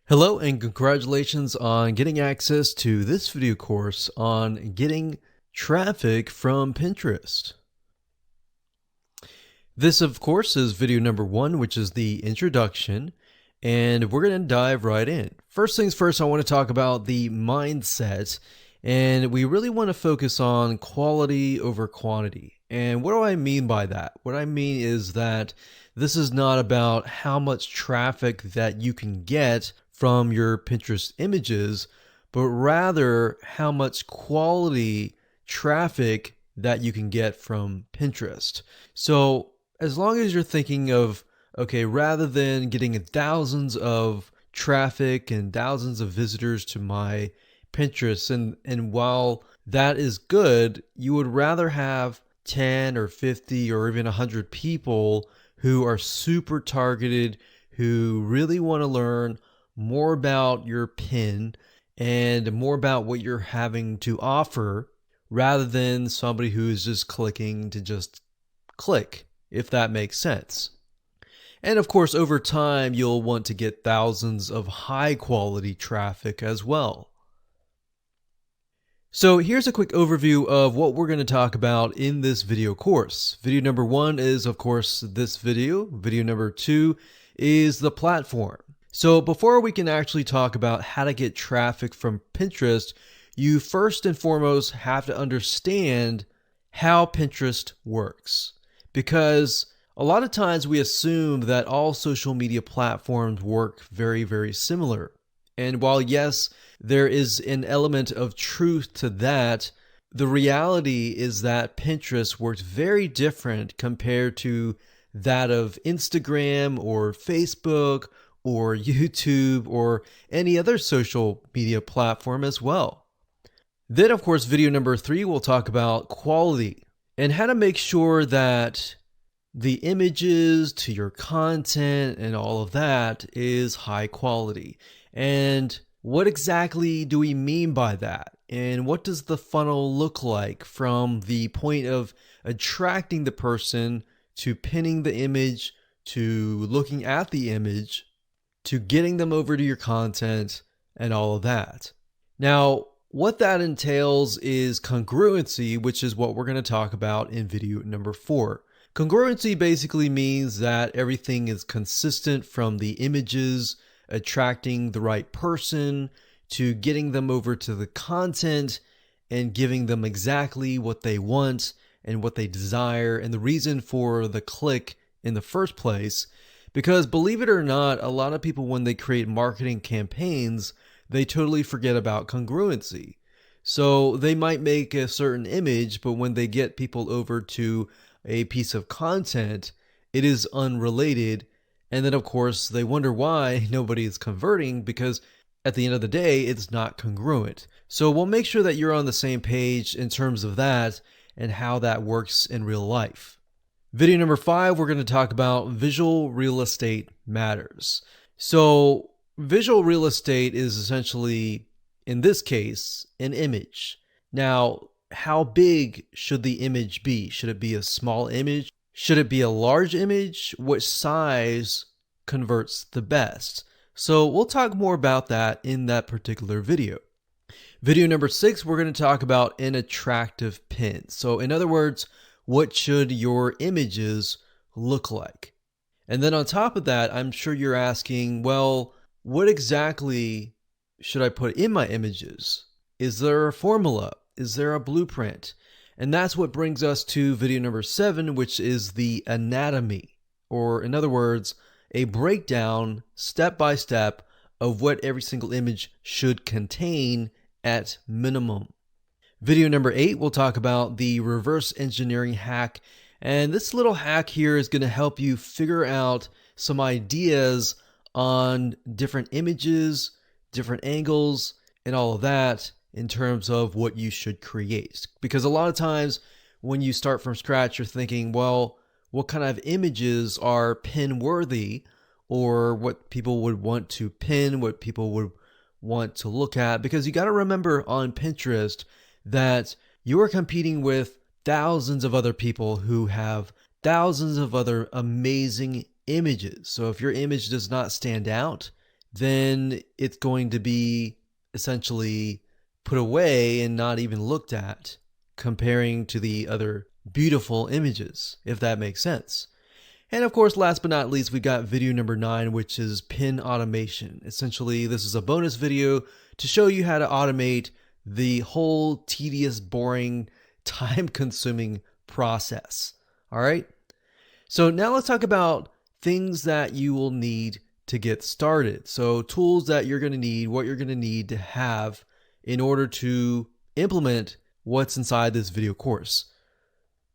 Hello and congratulations on getting access to this video course on getting traffic from Pinterest. This, of course, is video number 1, which is the introduction, and we're going to dive right in. First things first, I want to talk about the mindset, and we really want to focus on quality over quantity. And what do I mean by that? What I mean is that this is not about how much traffic that you can get from your Pinterest images, but rather how much quality traffic that you can get from Pinterest. So as long as you're thinking of, okay, rather than getting thousands of traffic and thousands of visitors to my Pinterest, and while that is good, you would rather have 10 or 50 or even 100 people who are super targeted, who really want to learn more about your pin and more about what you're having to offer rather than somebody who's just clicking to just click, if that makes sense. And of course, over time, you'll want to get thousands of high quality traffic as well. So here's a quick overview of what we're going to talk about in this video course. Video number 1 is, of course, this video. Video number 2 is the platform. So before we can actually talk about how to get traffic from Pinterest, you first and foremost have to understand how Pinterest works. Because a lot of times we assume that all social media platforms work very, very similar. And while yes, there is an element of truth to that, the reality is that Pinterest works very different compared to that of Instagram or Facebook or YouTube or any other social media platform as well. Then, of course, video number 3, we'll talk about quality and how to make sure that the images to your content and all of that is high quality. And what exactly do we mean by that? And what does the funnel look like from the point of attracting the person to pinning the image, to looking at the image, to getting them over to your content and all of that? Now, what that entails is congruency, which is what we're going to talk about in video number 4. Congruency basically means that everything is consistent from the images, attracting the right person, to getting them over to the content and giving them exactly what they want and what they desire and the reason for the click in the first place. Because believe it or not, a lot of people, when they create marketing campaigns, they totally forget about congruency. So they might make a certain image, but when they get people over to a piece of content, it is unrelated. And then, of course, they wonder why nobody is converting, because at the end of the day, it's not congruent. So we'll make sure that you're on the same page in terms of that and how that works in real life. Video number 5, we're going to talk about visual real estate matters. So visual real estate is essentially, in this case, an image. Now, how big should the image be? Should it be a small image? Should it be a large image? What size converts the best? So we'll talk more about that in that particular video. Video number 6, we're going to talk about an attractive pin. So in other words, what should your images look like? And then on top of that, I'm sure you're asking, well, what exactly should I put in my images? Is there a formula? Is there a blueprint? And that's what brings us to video number 7, which is the anatomy, or in other words, a breakdown step by step of what every single image should contain at minimum. Video number 8, we'll talk about the reverse engineering hack. And this little hack here is going to help you figure out some ideas on different images, different angles, and all of that in terms of what you should create. Because a lot of times when you start from scratch, you're thinking, well, what kind of images are pin worthy, or what people would want to pin, what people would want to look at? Because you got to remember on Pinterest that you are competing with thousands of other people who have thousands of other amazing images. So if your image does not stand out, then it's going to be essentially put away and not even looked at, comparing to the other beautiful images, if that makes sense. And of course, last but not least, we got video number 9, which is pin automation. Essentially, this is a bonus video to show you how to automate the whole tedious, boring, time-consuming process. All right? So now let's talk about things that you will need to get started. So tools that you're going to need, what you're going to need to have in order to implement what's inside this video course.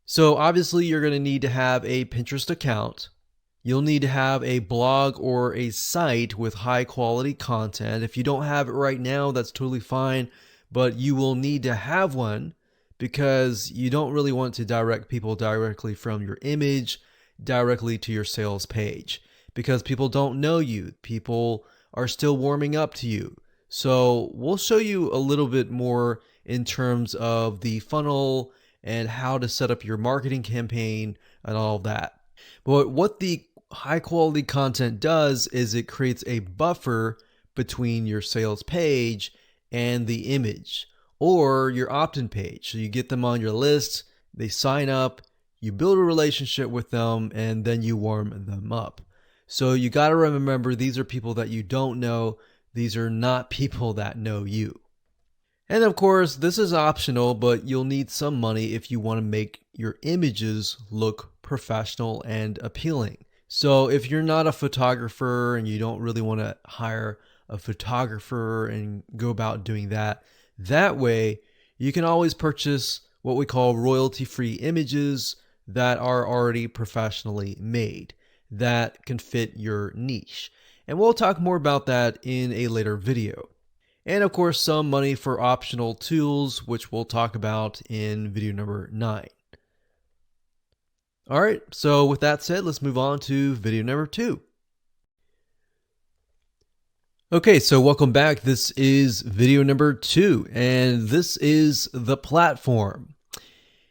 So obviously you're going to need to have a Pinterest account. You'll need to have a blog or a site with high quality content. If you don't have it right now, that's totally fine, but you will need to have one because you don't really want to direct people directly from your image directly to your sales page, because people don't know you. People are still warming up to you. So we'll show you a little bit more in terms of the funnel and how to set up your marketing campaign and all of that. But what the high quality content does is it creates a buffer between your sales page and the image or your opt-in page. So you get them on your list, they sign up, you build a relationship with them, and then you warm them up. So you got to remember, these are people that you don't know. These are not people that know you. And of course, this is optional, but you'll need some money if you want to make your images look professional and appealing. So if you're not a photographer and you don't really want to hire a photographer and go about doing that way, you can always purchase what we call royalty-free images that are already professionally made that can fit your niche. And we'll talk more about that in a later video. And of course, some money for optional tools, which we'll talk about in video number 9. All right, so with that said, let's move on to video number 2. Okay, so welcome back. This is video number 2, and this is the platform.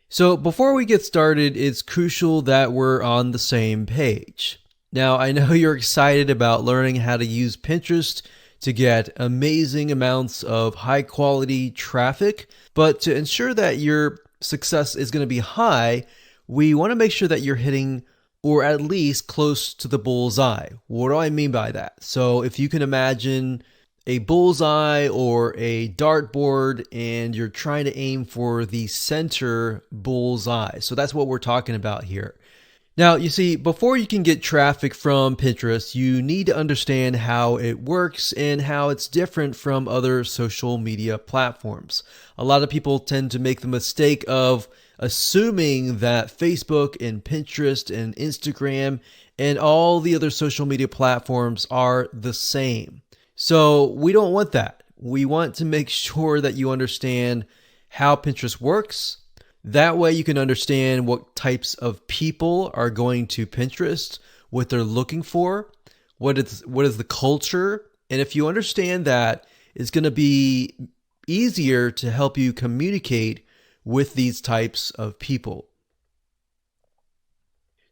So before we get started, it's crucial that we're on the same page. Now, I know you're excited about learning how to use Pinterest to get amazing amounts of high quality traffic, but to ensure that your success is going to be high, we want to make sure that you're hitting or at least close to the bullseye. What do I mean by that? So if you can imagine a bullseye or a dartboard and you're trying to aim for the center bullseye. So that's what we're talking about here. Now, you see, before you can get traffic from Pinterest, you need to understand how it works and how it's different from other social media platforms. A lot of people tend to make the mistake of assuming that Facebook and Pinterest and Instagram and all the other social media platforms are the same. So we don't want that. We want to make sure that you understand how Pinterest works. That way you can understand what types of people are going to Pinterest, what they're looking for, what is the culture. And if you understand that, it's going to be easier to help you communicate with these types of people.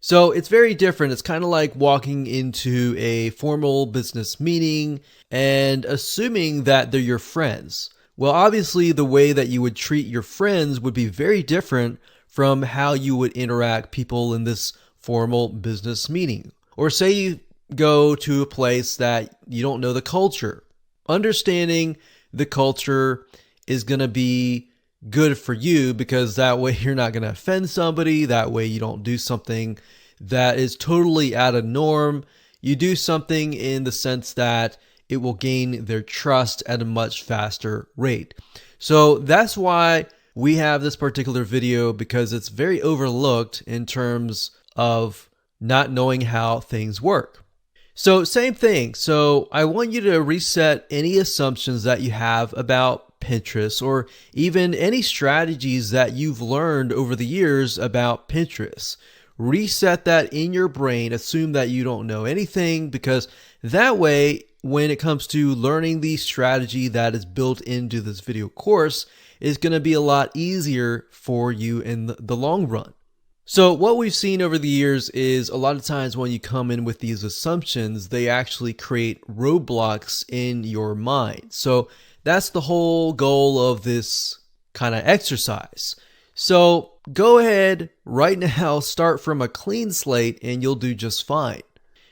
So it's very different. It's kind of like walking into a formal business meeting and assuming that they're your friends. Well, obviously the way that you would treat your friends would be very different from how you would interact people in this formal business meeting. Or say you go to a place that you don't know the culture. Understanding the culture is going to be good for you because that way you're not going to offend somebody. That way you don't do something that is totally out of norm. You do something in the sense that it will gain their trust at a much faster rate. So that's why we have this particular video, because it's very overlooked in terms of not knowing how things work. So same thing. So I want you to reset any assumptions that you have about Pinterest, or even any strategies that you've learned over the years about Pinterest. Reset that in your brain. Assume that you don't know anything, because that way, when it comes to learning the strategy that is built into this video course, it's going to be a lot easier for you in the long run. So what we've seen over the years is a lot of times when you come in with these assumptions, they actually create roadblocks in your mind. So that's the whole goal of this kind of exercise. So go ahead right now, start from a clean slate and you'll do just fine.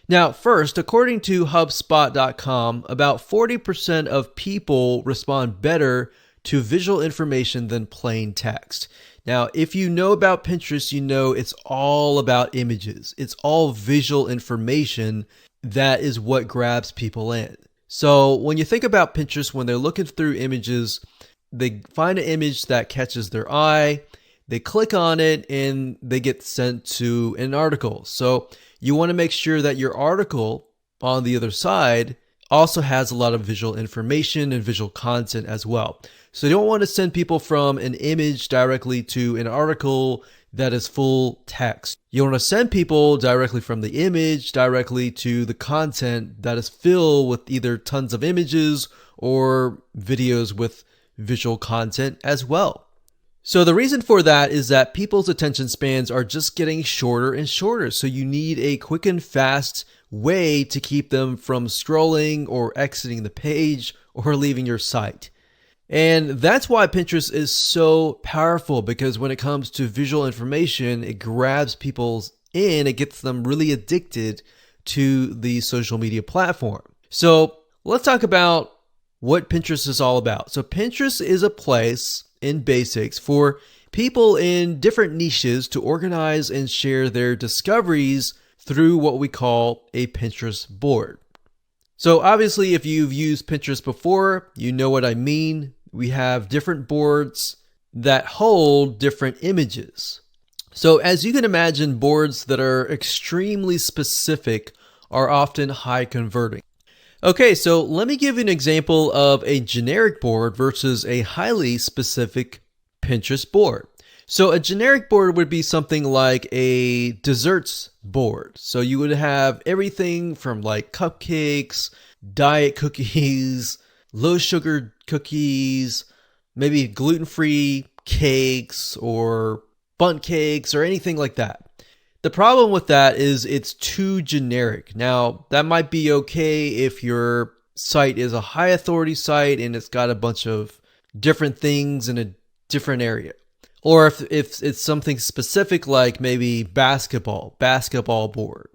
Now, first, according to HubSpot.com, about 40% of people respond better to visual information than plain text. Now, if you know about Pinterest, you know it's all about images. It's all visual information. That is what grabs people in. So when you think about Pinterest, when they're looking through images, they find an image that catches their eye, they click on it, and they get sent to an article. So you want to make sure that your article on the other side also has a lot of visual information and visual content as well. So you don't want to send people from an image directly to an article that is full text. You want to send people directly from the image directly to the content that is filled with either tons of images or videos with visual content as well. So the reason for that is that people's attention spans are just getting shorter and shorter. So you need a quick and fast way to keep them from scrolling or exiting the page or leaving your site. And that's why Pinterest is so powerful, because when it comes to visual information, it grabs people in, it gets them really addicted to the social media platform. So let's talk about what Pinterest is all about. So Pinterest is a place in basics for people in different niches to organize and share their discoveries through what we call a Pinterest board. So obviously, if you've used Pinterest before, you know what I mean. We have different boards that hold different images. So as you can imagine, boards that are extremely specific are often high converting. Okay, so let me give you an example of a generic board versus a highly specific Pinterest board. So a generic board would be something like a desserts board. So you would have everything from like cupcakes, diet cookies, low sugar cookies, maybe gluten-free cakes or bundt cakes or anything like that. The problem with that is it's too generic. Now, that might be okay if your site is a high authority site and it's got a bunch of different things in a different area. Or if it's something specific like maybe basketball board.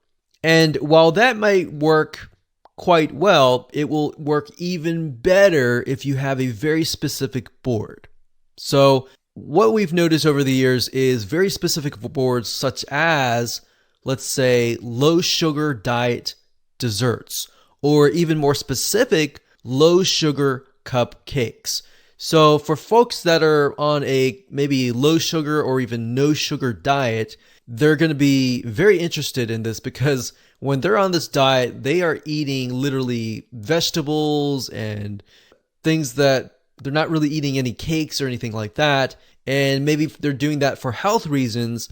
And while that might work quite well, it will work even better if you have a very specific board. So what we've noticed over the years is very specific boards such as, let's say, low sugar diet desserts, or even more specific, low sugar cupcakes. So for folks that are on a maybe low sugar or even no sugar diet, they're going to be very interested in this, because when they're on this diet, they are eating literally vegetables and things that they're not really eating any cakes or anything like that. And maybe they're doing that for health reasons.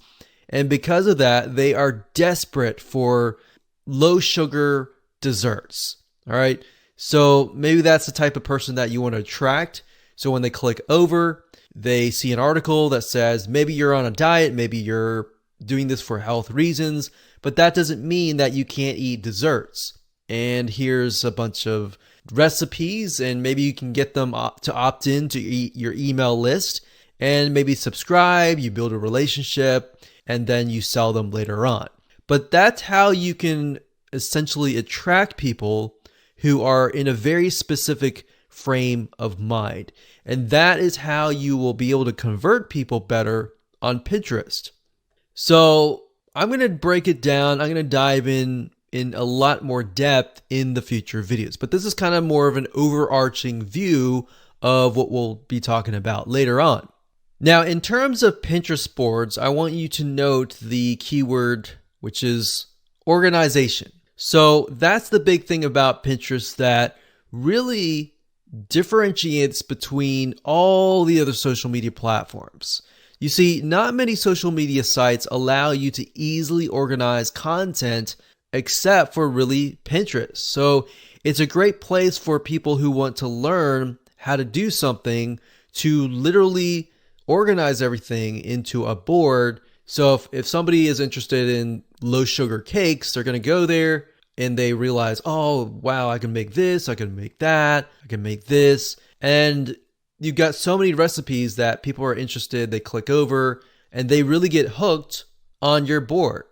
And because of that, they are desperate for low sugar desserts. All right. So maybe that's the type of person that you want to attract. So when they click over, they see an article that says, maybe you're on a diet, maybe you're doing this for health reasons, but that doesn't mean that you can't eat desserts. And here's a bunch of recipes, and maybe you can get them to opt in to your email list and maybe subscribe, you build a relationship, and then you sell them later on. But that's how you can essentially attract people who are in a very specific frame of mind. And that is how you will be able to convert people better on Pinterest. So I'm going to break it down. I'm going to dive in a lot more depth in the future videos. But this is kind of more of an overarching view of what we'll be talking about later on. Now, in terms of Pinterest boards, I want you to note the keyword, which is organization. So that's the big thing about Pinterest that really differentiates between all the other social media platforms. You see, not many social media sites allow you to easily organize content except for really Pinterest. So it's a great place for people who want to learn how to do something to literally organize everything into a board So if somebody is interested in low sugar cakes, they're going to go there and they realize, oh, wow, I can make this, I can make that, I can make this. And you've got so many recipes that people are interested, they click over and they really get hooked on your board.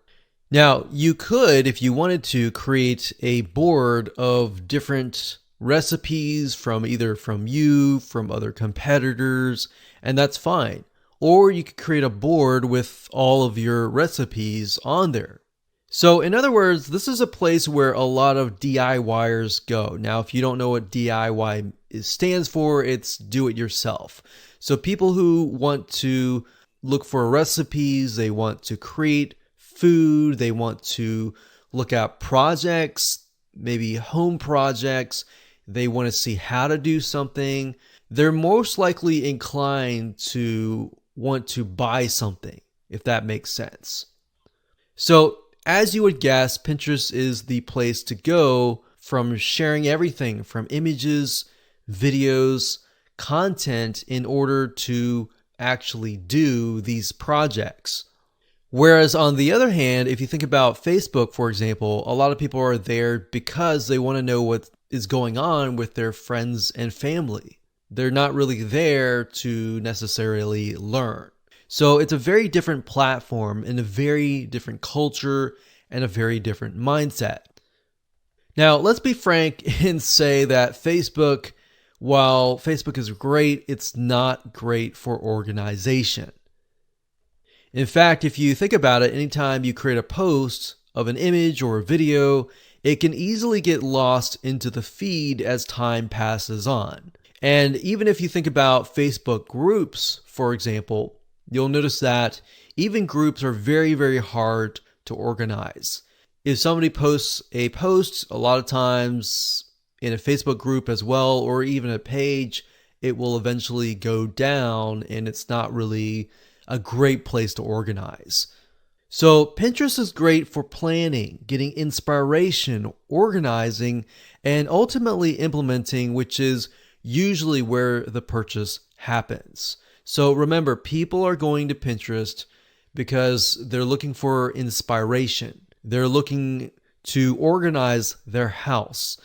Now, you could, if you wanted to, create a board of different recipes from either from you, from other competitors, and that's fine. Or you could create a board with all of your recipes on there. So in other words, this is a place where a lot of DIYers go. Now, if you don't know what DIY stands for, it's do it yourself. So people who want to look for recipes, they want to create food, they want to look at projects, maybe home projects, they want to see how to do something. They're most likely inclined to want to buy something, if that makes sense. So as you would guess, Pinterest is the place to go from sharing everything from images, videos, content in order to actually do these projects. Whereas on the other hand, if you think about Facebook, for example, a lot of people are there because they want to know what is going on with their friends and family. They're not really there to necessarily learn. So it's a very different platform and a very different culture and a very different mindset. Now, let's be frank and say that Facebook, while Facebook is great, it's not great for organization. In fact, if you think about it, anytime you create a post of an image or a video, it can easily get lost into the feed as time passes on. And even if you think about Facebook groups, for example, you'll notice that even groups are very, very hard to organize. If somebody posts a post, a lot of times in a Facebook group as well, or even a page, it will eventually go down and it's not really a great place to organize. So Pinterest is great for planning, getting inspiration, organizing, and ultimately implementing, which is usually where the purchase happens. So remember, people are going to Pinterest because they're looking for inspiration. They're looking to organize their house.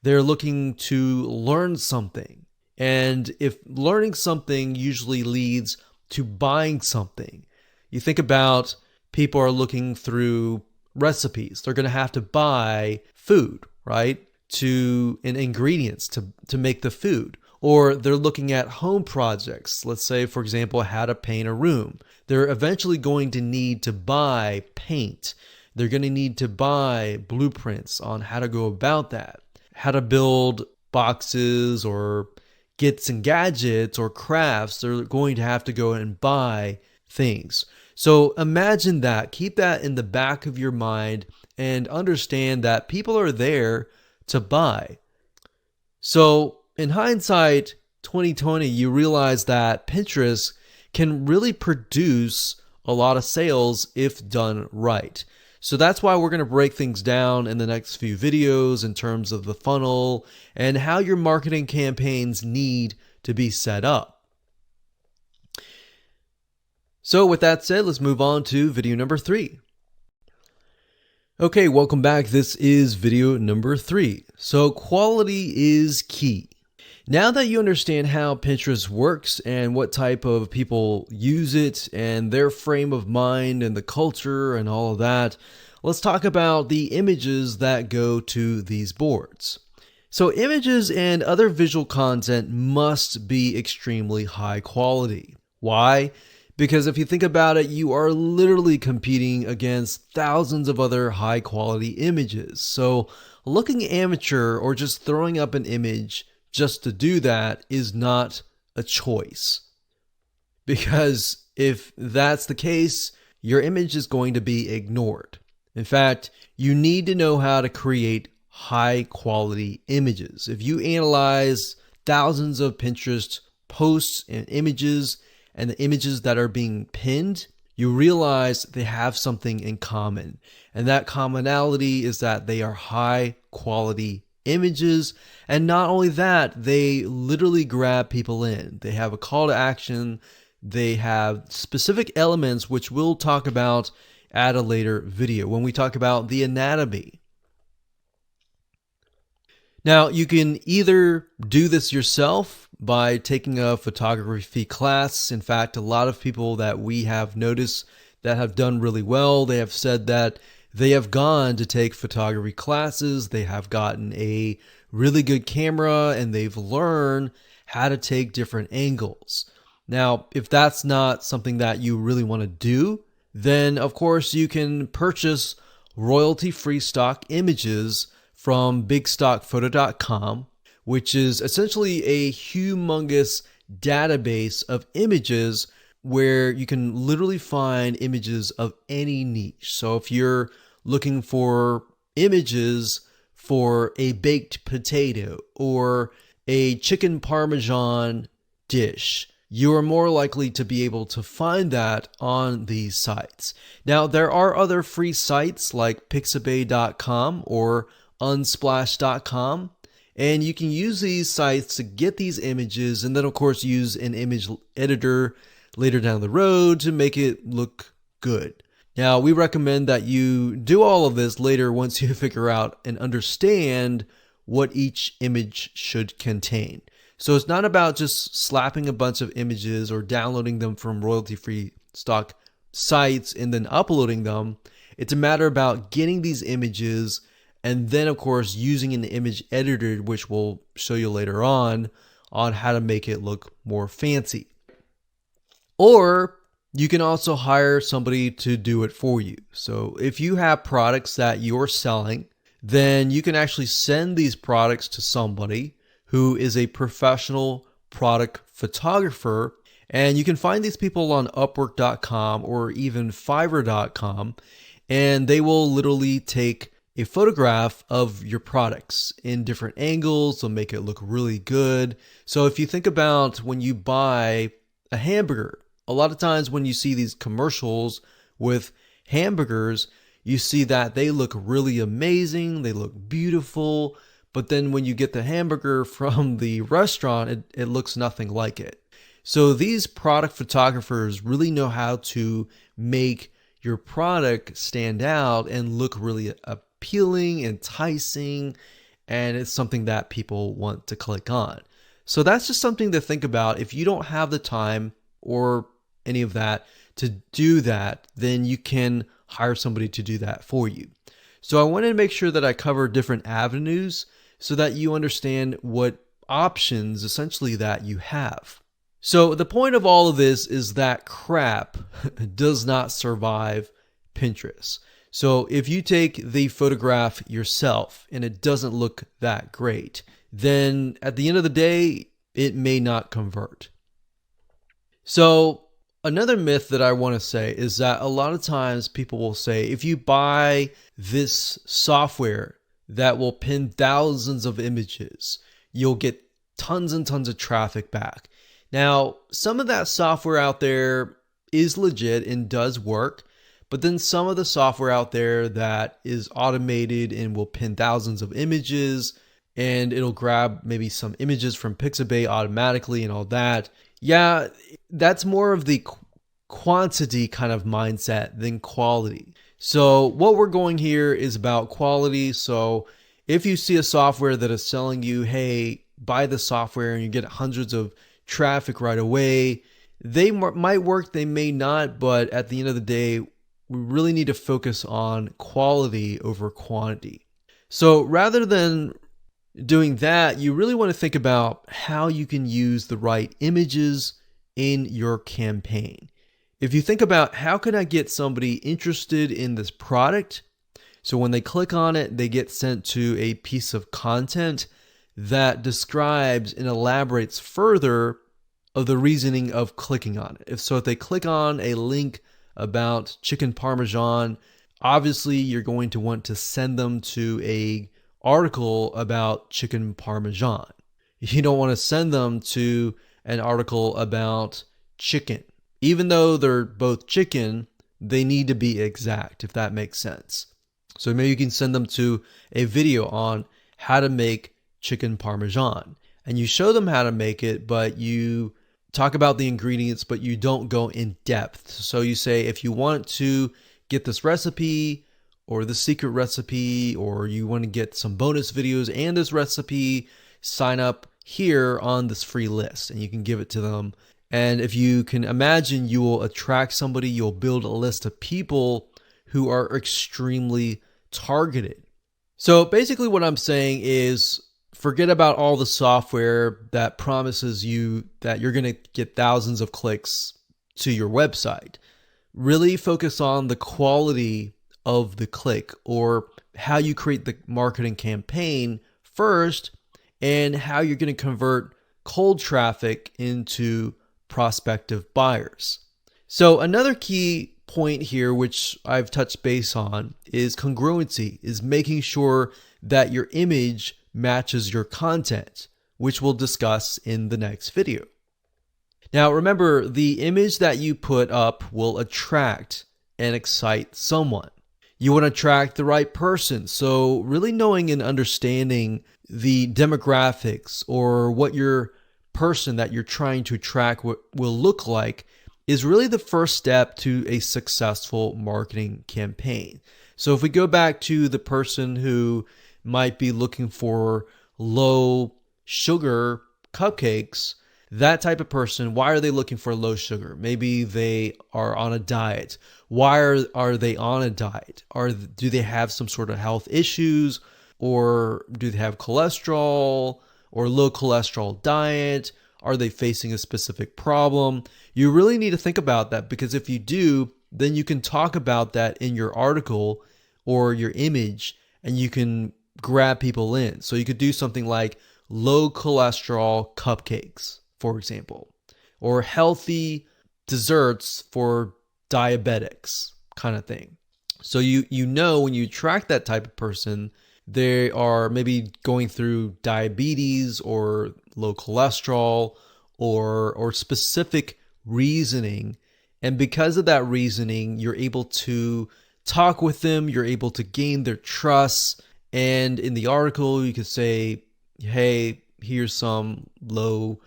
They're looking to learn something. And if learning something usually leads to buying something, you think about people are looking through recipes. They're going to have to buy food, right? And ingredients to make the food. Or they're looking at home projects. Let's say, for example, how to paint a room. They're eventually going to need to buy paint. They're going to need to buy blueprints on how to go about that, how to build boxes or kits and gadgets or crafts. They're going to have to go and buy things. So imagine that. Keep that in the back of your mind and understand that people are there to buy. So in hindsight, 2020, you realize that Pinterest can really produce a lot of sales if done right. So that's why we're going to break things down in the next few videos in terms of the funnel and how your marketing campaigns need to be set up. So with that said, let's move on to video number 3. Okay, welcome back. This is video number 3. So quality is key. Now that you understand how Pinterest works and what type of people use it and their frame of mind and the culture and all of that, let's talk about the images that go to these boards. So images and other visual content must be extremely high quality. Why? Because if you think about it, you are literally competing against thousands of other high quality images. So looking amateur or just throwing up an image just to do that is not a choice. Because if that's the case, your image is going to be ignored. In fact, you need to know how to create high quality images. If you analyze thousands of Pinterest posts and images and the images that are being pinned, you realize they have something in common. And that commonality is that they are high quality images. And not only that, they literally grab people in. They have a call to action. they have specific elements which we'll talk about at a later video when we talk about the anatomy. Now, you can either do this yourself by taking a photography class. In fact, a lot of people that we have noticed that have done really well, they have said that they have gone to take photography classes, they have gotten a really good camera, and they've learned how to take different angles. Now, if that's not something that you really want to do, then of course you can purchase royalty-free stock images from bigstockphoto.com, which is essentially a humongous database of images where you can literally find images of any niche. So if you're looking for images for a baked potato or a chicken parmesan dish, you are more likely to be able to find that on these sites. Now, there are other free sites like pixabay.com or unsplash.com, and you can use these sites to get these images and then of course use an image editor later down the road to make it look good. Now, we recommend that you do all of this later once you figure out and understand what each image should contain. So it's not about just slapping a bunch of images or downloading them from royalty-free stock sites and then uploading them. It's a matter about getting these images and then, of course, using an image editor, which we'll show you later on how to make it look more fancy. Or you can also hire somebody to do it for you. So if you have products that you're selling, then you can actually send these products to somebody who is a professional product photographer. And you can find these people on Upwork.com or even Fiverr.com, and they will literally take a photograph of your products in different angles. They'll make it look really good. So if you think about when you buy a hamburger, a lot of times when you see these commercials with hamburgers, you see that they look really amazing, they look beautiful, but then when you get the hamburger from the restaurant, it looks nothing like it. So these product photographers really know how to make your product stand out and look really appealing, enticing, and it's something that people want to click on. So that's just something to think about. If you don't have the time or any of that to do that, then you can hire somebody to do that for you. So I wanted to make sure that I cover different avenues so that you understand what options essentially that you have. So the point of all of this is that crap does not survive Pinterest. So if you take the photograph yourself and it doesn't look that great, then at the end of the day, it may not convert. So another myth that I want to say is that a lot of times people will say, if you buy this software that will pin thousands of images, you'll get tons and tons of traffic back. Now, some of that software out there is legit and does work, but then some of the software out there that is automated and will pin thousands of images and it'll grab maybe some images from Pixabay automatically and all that. Yeah, that's more of the quantity kind of mindset than quality. So what we're going here is about quality. So if you see a software that is selling you, hey, buy the software and you get hundreds of traffic right away, they might work, they may not, but at the end of the day, we really need to focus on quality over quantity. So rather than doing that, you really want to think about how you can use the right images in your campaign. If you think about how can I get somebody interested in this product, so when they click on it, they get sent to a piece of content that describes and elaborates further of the reasoning of clicking on it. If they click on a link about chicken parmesan, obviously you're going to want to send them to a article about chicken parmesan. You don't want to send them to an article about chicken. Even though they're both chicken, they need to be exact, if that makes sense. So maybe you can send them to a video on how to make chicken parmesan, and you show them how to make it, but you talk about the ingredients, but you don't go in depth. So you say, if you want to get this recipe or the secret recipe, or you want to get some bonus videos and this recipe, sign up here on this free list, and you can give it to them. And if you can imagine, you will attract somebody, you'll build a list of people who are extremely targeted. So basically what I'm saying is, forget about all the software that promises you that you're going to get thousands of clicks to your website. Really focus on the quality of the click, or how you create the marketing campaign first, and how you're going to convert cold traffic into prospective buyers. So another key point here, which I've touched base on, is congruency, is making sure that your image matches your content, which we'll discuss in the next video. Now remember, the image that you put up will attract and excite someone. You want to attract the right person. So really knowing and understanding the demographics, or what your person that you're trying to attract will look like, is really the first step to a successful marketing campaign. So if we go back to the person who might be looking for low sugar cupcakes, that type of person, why are they looking for low sugar? Maybe they are on a diet. Why are they on a diet? Do they have some sort of health issues, or do they have cholesterol or low cholesterol diet? Are they facing a specific problem? You really need to think about that, because if you do, then you can talk about that in your article or your image, and you can grab people in. So you could do something like low cholesterol cupcakes, for example, or healthy desserts for diabetics, kind of thing. So you know, when you attract that type of person, they are maybe going through diabetes or low cholesterol, or specific reasoning. And because of that reasoning, you're able to talk with them, you're able to gain their trust. And in the article, you could say, hey, here's some low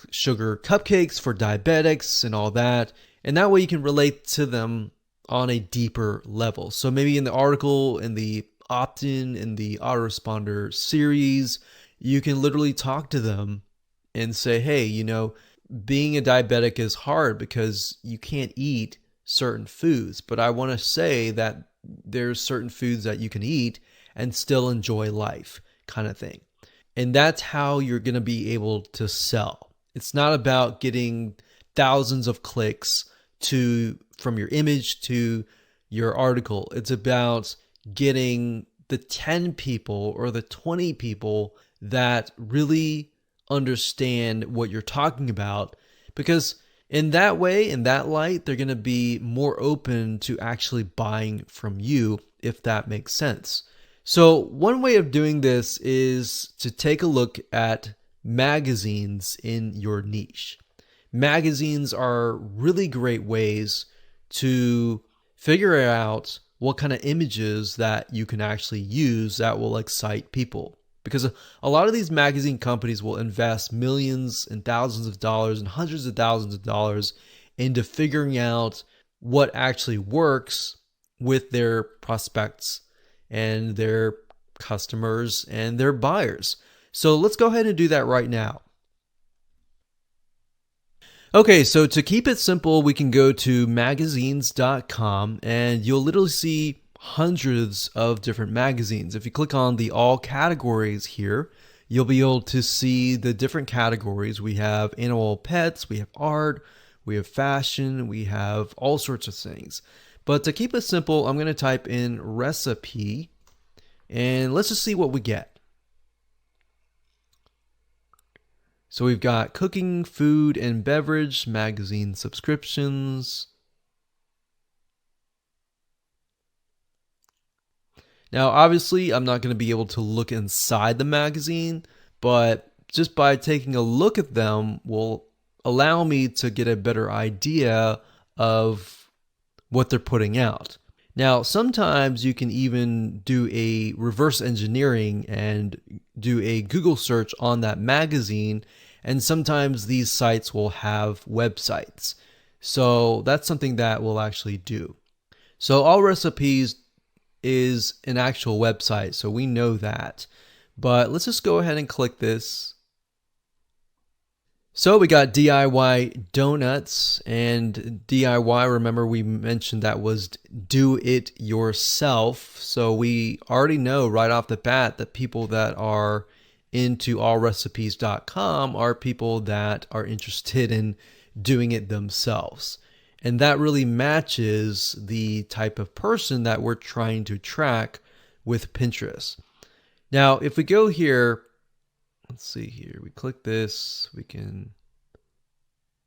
sugar cupcakes for diabetics and all that. And that way you can relate to them on a deeper level. So maybe in the article, in the opt-in, in the autoresponder series, you can literally talk to them and say, hey, you know, being a diabetic is hard because you can't eat certain foods, but I want to say that there's certain foods that you can eat and still enjoy life, kind of thing. And that's how you're going to be able to sell. It's not about getting thousands of clicks from your image to your article. It's about getting the 10 people or the 20 people that really understand what you're talking about, because in that way, in that light, they're going to be more open to actually buying from you, if that makes sense. So one way of doing this is to take a look at magazines in your niche. Magazines are really great ways to figure out what kind of images that you can actually use that will excite people. Because a lot of these magazine companies will invest millions and thousands of dollars and hundreds of thousands of dollars into figuring out what actually works with their prospects and their customers and their buyers. So let's go ahead and do that right now. Okay, so to keep it simple, we can go to magazines.com and you'll literally see hundreds of different magazines. If you click on the all categories here, you'll be able to see the different categories. We have animal pets, we have art, we have fashion, we have all sorts of things. But to keep it simple, I'm going to type in recipe and let's just see what we get. So we've got cooking, food, and beverage, magazine subscriptions. Now, obviously, I'm not going to be able to look inside the magazine, but just by taking a look at them will allow me to get a better idea of what they're putting out. Now, sometimes you can even do a reverse engineering and do a Google search on that magazine And sometimes these sites will have websites. So that's something that we'll actually do. So All Recipes is an actual website, so we know that. But let's just go ahead and click this. So we got DIY donuts, and DIY, remember we mentioned that was do it yourself. So we already know right off the bat that people that are into allrecipes.com are people that are interested in doing it themselves. And that really matches the type of person that we're trying to track with Pinterest. Now, if we go here, let's see here, we click this, we can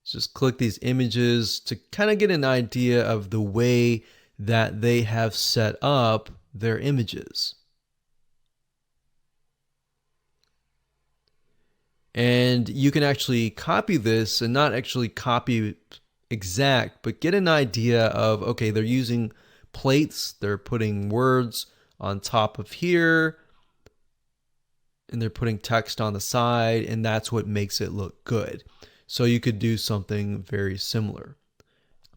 just click these images to kind of get an idea of the way that they have set up their images. And you can actually copy this, and not actually copy exact, but get an idea of, okay, they're using plates, they're putting words on top of here, and they're putting text on the side, and that's what makes it look good. So you could do something very similar.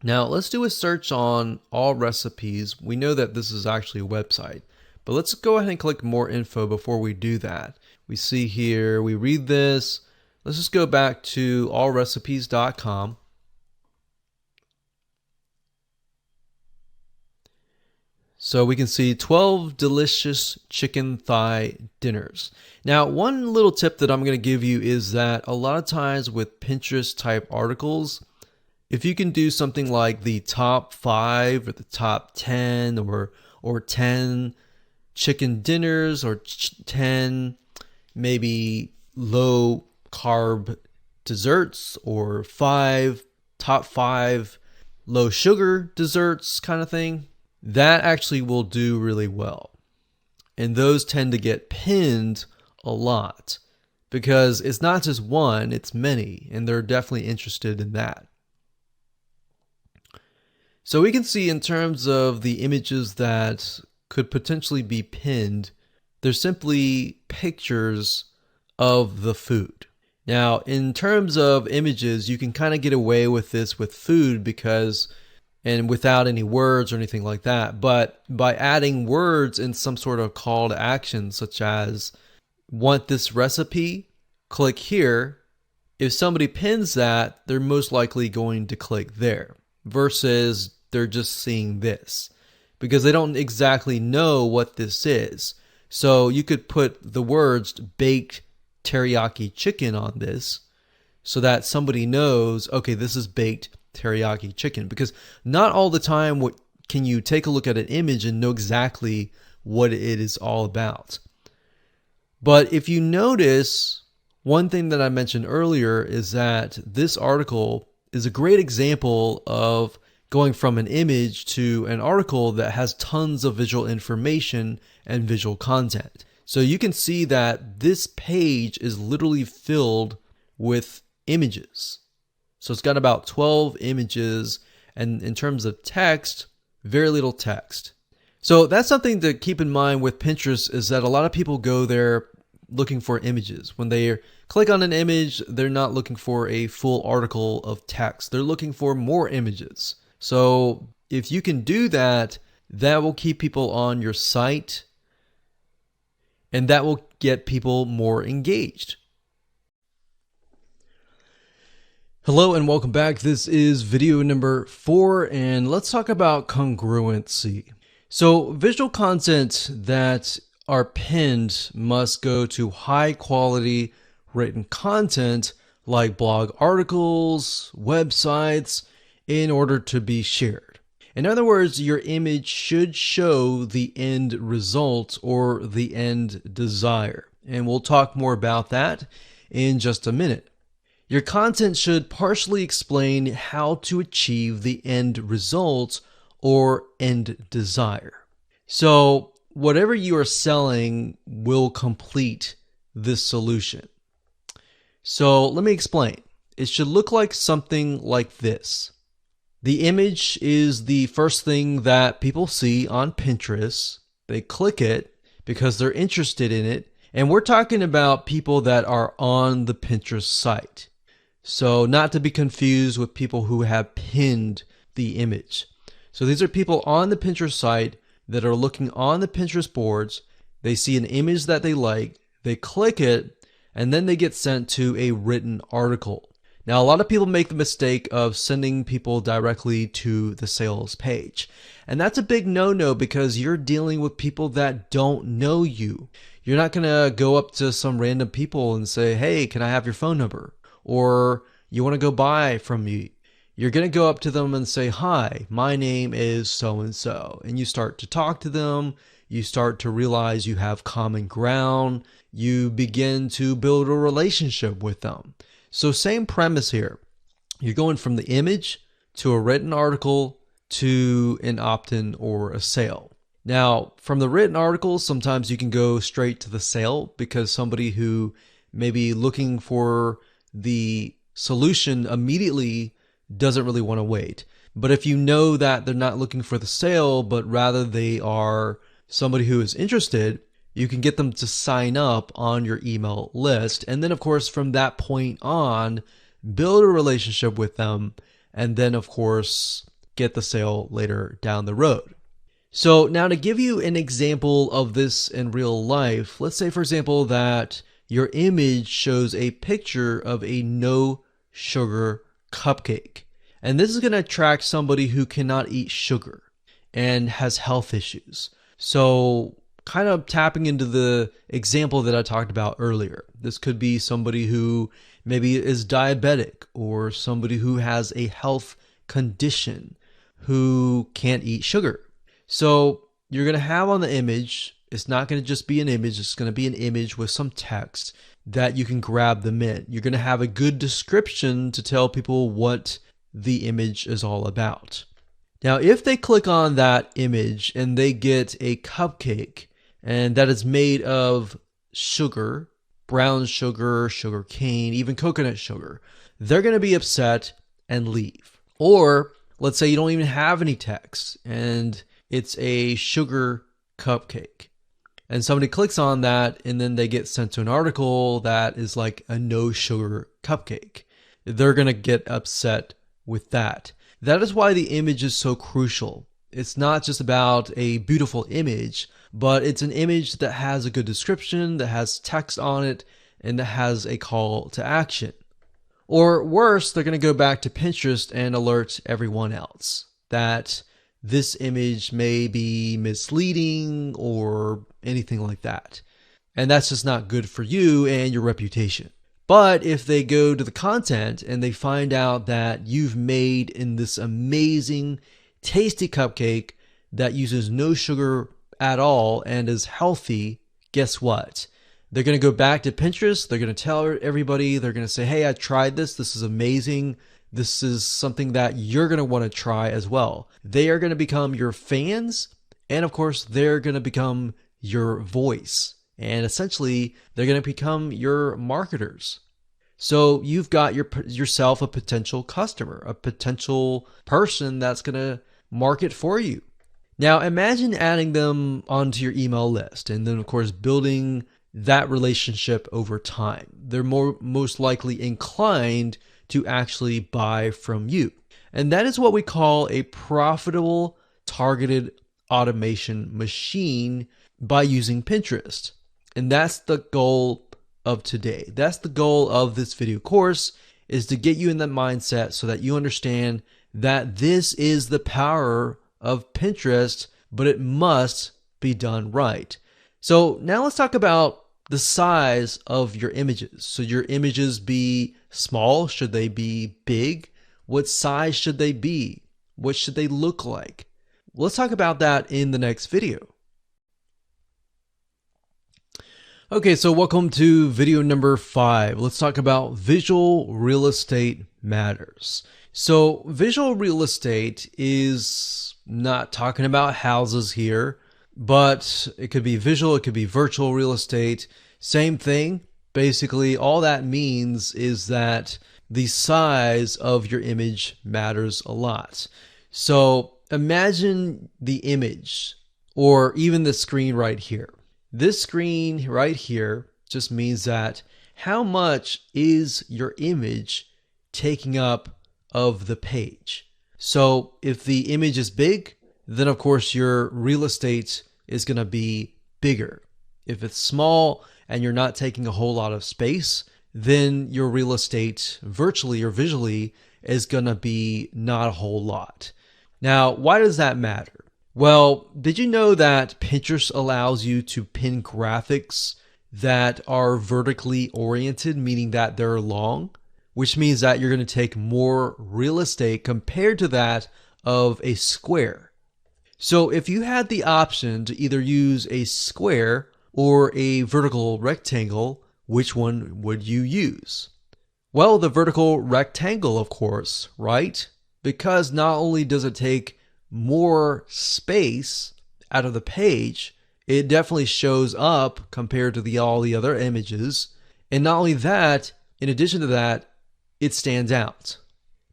Now let's do a search on All Recipes. We know that this is actually a website, but let's go ahead and click more info before we do that. We see here, we read this. Let's just go back to allrecipes.com. So we can see 12 delicious chicken thigh dinners. Now, one little tip that I'm going to give you is that a lot of times with Pinterest type articles, if you can do something like the top 5 or the top 10 or 10 chicken dinners or 10 maybe low carb desserts or top 5 low sugar desserts kind of thing, that actually will do really well. And those tend to get pinned a lot because it's not just one, it's many, and they're definitely interested in that. So we can see in terms of the images that could potentially be pinned, they're simply pictures of the food. Now, in terms of images, you can kind of get away with this with food because, and without any words or anything like that, but by adding words in some sort of call to action, such as want this recipe, click here. If somebody pins that, they're most likely going to click there versus they're just seeing this because they don't exactly know what this is. So you could put the words baked teriyaki chicken on this so that somebody knows, okay, this is baked teriyaki chicken, because not all the time can you take a look at an image and know exactly what it is all about. But if you notice, one thing that I mentioned earlier is that this article is a great example of going from an image to an article that has tons of visual information and visual content. So you can see that this page is literally filled with images. So it's got about 12 images, and in terms of text, very little text. So that's something to keep in mind with Pinterest, is that a lot of people go there looking for images. When they click on an image, they're not looking for a full article of text. They're looking for more images. So if you can do that, that will keep people on your site, and that will get people more engaged. Hello and welcome back. This is video number 4, and let's talk about congruency. So visual content that are pinned must go to high quality written content like blog articles, websites, in order to be shared. In other words, your image should show the end result or the end desire. And we'll talk more about that in just a minute. Your content should partially explain how to achieve the end result or end desire. So whatever you are selling will complete this solution. So let me explain. It should look like something like this. The image is the first thing that people see on Pinterest. They click it because they're interested in it, And we're talking about people that are on the Pinterest site. So not to be confused with people who have pinned the image. So these are people on the Pinterest site that are looking on the Pinterest boards. They see an image that they like, they click it, and then they get sent to a written article. Now, a lot of people make the mistake of sending people directly to the sales page. And that's a big no-no because you're dealing with people that don't know you. You're not going to go up to some random people and say, hey, can I have your phone number? Or you want to go buy from me. You're going to go up to them and say, hi, my name is so-and-so. And you start to talk to them. You start to realize you have common ground. You begin to build a relationship with them. So same premise here. You're going from the image to a written article to an opt-in or a sale. Now, from the written article, sometimes you can go straight to the sale because somebody who may be looking for the solution immediately doesn't really want to wait. But if you know that they're not looking for the sale, but rather they are somebody who is interested, you can get them to sign up on your email list. And then, of course, from that point on, build a relationship with them. And then, of course, get the sale later down the road. So now to give you an example of this in real life, let's say, for example, that your image shows a picture of a no sugar cupcake. And this is going to attract somebody who cannot eat sugar and has health issues. So kind of tapping into the example that I talked about earlier. This could be somebody who maybe is diabetic or somebody who has a health condition who can't eat sugar. So you're going to have on the image, it's not going to just be an image, it's going to be an image with some text that you can grab them in. You're going to have a good description to tell people what the image is all about. Now, if they click on that image and they get a cupcake, and that is made of sugar, brown sugar, sugar cane, even coconut sugar, they're going to be upset and leave. Or let's say you don't even have any text and it's a sugar cupcake. And somebody clicks on that and then they get sent to an article that is like a no sugar cupcake. They're going to get upset with that. That is why the image is so crucial. It's not just about a beautiful image, but it's an image that has a good description, that has text on it, and that has a call to action. Or worse, they're going to go back to Pinterest and alert everyone else that this image may be misleading or anything like that. And that's just not good for you and your reputation. But if they go to the content and they find out that you've made in this amazing, tasty cupcake that uses no sugar at all and is healthy, guess what? They're going to go back to Pinterest. They're going to tell everybody, they're going to say, hey, I tried this. This is amazing. This is something that you're going to want to try as well. They are going to become your fans. And of course, they're going to become your voice. And essentially, they're going to become your marketers. So you've got yourself a potential customer, a potential person that's going to market for you. Now, imagine adding them onto your email list and then, of course, building that relationship over time. They're most likely inclined to actually buy from you. And that is what we call a profitable targeted automation machine by using Pinterest. And that's the goal of today. That's the goal of this video course, is to get you in that mindset so that you understand that this is the power of Pinterest, but it must be done right. So now let's talk about the size of your images. So your images be small? Should they be big? What size should they be? What should they look like? Let's talk about that in the next video. Okay, so welcome to video number 5. Let's talk about visual real estate matters. So visual real estate is not talking about houses here, but it could be visual, it could be virtual real estate. Same thing. Basically, all that means is that the size of your image matters a lot. So imagine the image or even the screen right here. This screen right here just means that how much is your image taking up of the page. So if the image is big, then of course your real estate is going to be bigger. If it's small and you're not taking a whole lot of space, then your real estate virtually or visually is going to be not a whole lot. Now, why does that matter? Well, did you know that Pinterest allows you to pin graphics that are vertically oriented, meaning that they're long, which means that you're going to take more real estate compared to that of a square. So if you had the option to either use a square or a vertical rectangle, which one would you use? Well, the vertical rectangle, of course, right? Because not only does it take more space out of the page, it definitely shows up compared to all the other images. And not only that, in addition to that, it stands out.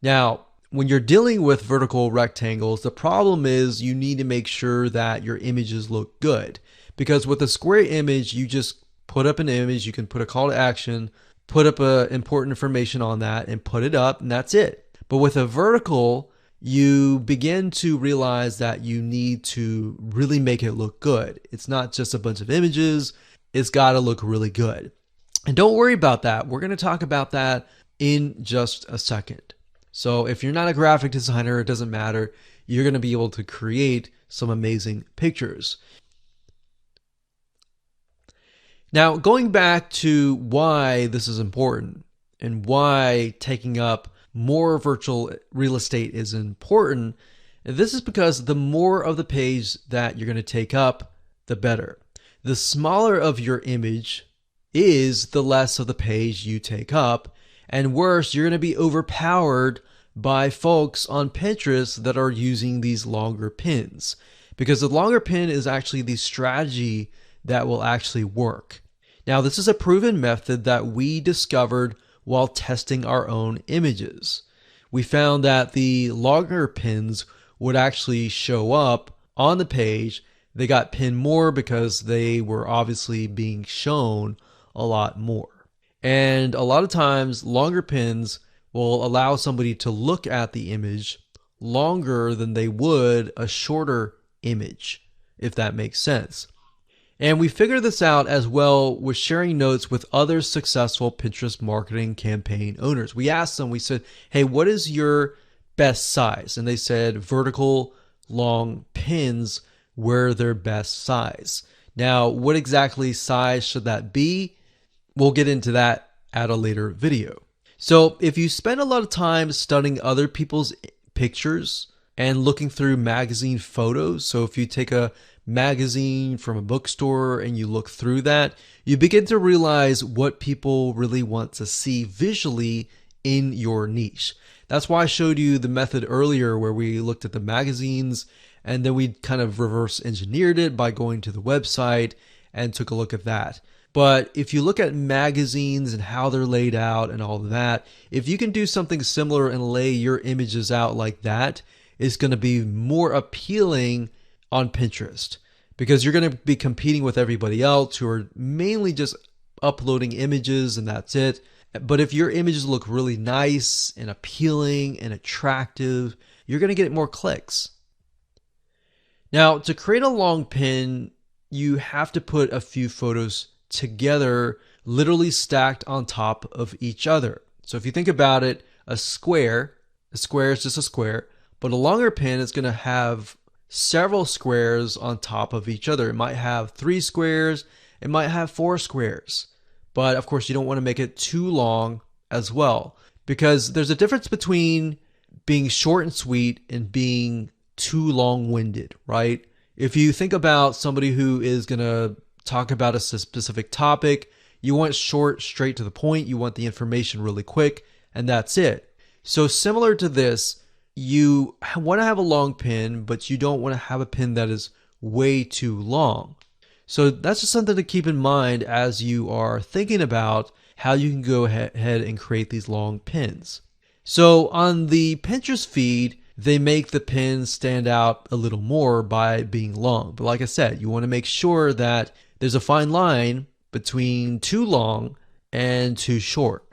Now, when you're dealing with vertical rectangles, the problem is you need to make sure that your images look good. Because with a square image, you just put up an image, you can put a call to action, put up important information on that and put it up, and that's it. But with a vertical, you begin to realize that you need to really make it look good. It's not just a bunch of images, it's got to look really good. And don't worry about that. We're going to talk about that in just a second. So if you're not a graphic designer, it doesn't matter. You're going to be able to create some amazing pictures. Now, going back to why this is important and why taking up more virtual real estate is important, this is because the more of the page that you're going to take up, the better. The smaller of your image is, the less of the page you take up. And worse, you're going to be overpowered by folks on Pinterest that are using these longer pins. Because the longer pin is actually the strategy that will actually work. Now, this is a proven method that we discovered while testing our own images. We found that the longer pins would actually show up on the page. They got pinned more because they were obviously being shown a lot more. And a lot of times, longer pins will allow somebody to look at the image longer than they would a shorter image, if that makes sense. And we figured this out as well with sharing notes with other successful Pinterest marketing campaign owners. We asked them, we said, hey, what is your best size? And they said vertical long pins were their best size. Now, what exactly size should that be? We'll get into that at a later video. So if you spend a lot of time studying other people's pictures and looking through magazine photos, so if you take a magazine from a bookstore and you look through that, you begin to realize what people really want to see visually in your niche. That's why I showed you the method earlier where we looked at the magazines and then we kind of reverse engineered it by going to the website and took a look at that. But if you look at magazines and how they're laid out and all of that, if you can do something similar and lay your images out like that, it's going to be more appealing on Pinterest, because you're going to be competing with everybody else who are mainly just uploading images and that's it. But if your images look really nice and appealing and attractive, you're going to get more clicks. Now, to create a long pin, you have to put a few photos together, literally stacked on top of each other. So if you think about it, a square is just a square, but a longer pin is going to have several squares on top of each other. It might have 3 squares, it might have 4 squares. But of course, you don't want to make it too long as well, because there's a difference between being short and sweet and being too long-winded, right? If you think about somebody who is going to talk about a specific topic, you want short, straight to the point, you want the information really quick, and that's it. So similar to this, you want to have a long pin, but you don't want to have a pin that is way too long. So that's just something to keep in mind as you are thinking about how you can go ahead and create these long pins. So on the Pinterest feed, they make the pins stand out a little more by being long. But like I said, you want to make sure that there's a fine line between too long and too short.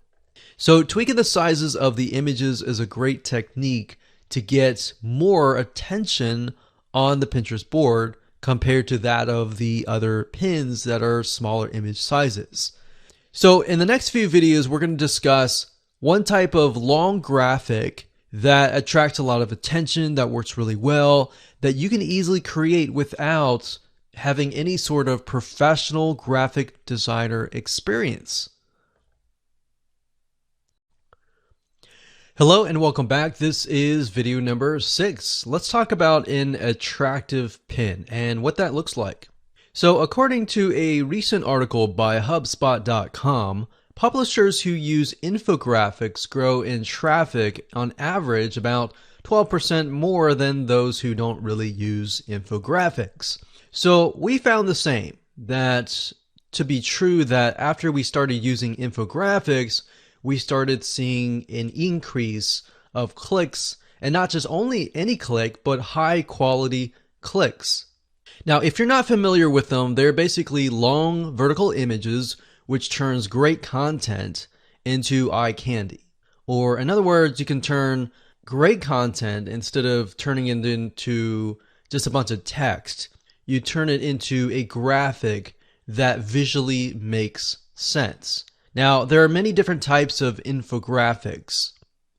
So tweaking the sizes of the images is a great technique to get more attention on the Pinterest board compared to that of the other pins that are smaller image sizes. So in the next few videos, we're going to discuss one type of long graphic that attracts a lot of attention, that works really well, that you can easily create without having any sort of professional graphic designer experience. Hello and welcome back. This is video number 6. Let's talk about an attractive pin and what that looks like. So according to a recent article by HubSpot.com, publishers who use infographics grow in traffic on average about 12% more than those who don't really use infographics. So we found the same, that to be true, that after we started using infographics, we started seeing an increase of clicks, and not just only any click, but high quality clicks. Now, if you're not familiar with them, they're basically long vertical images which turns great content into eye candy. Or in other words, you can turn great content, instead of turning it into just a bunch of text, you turn it into a graphic that visually makes sense. Now, there are many different types of infographics,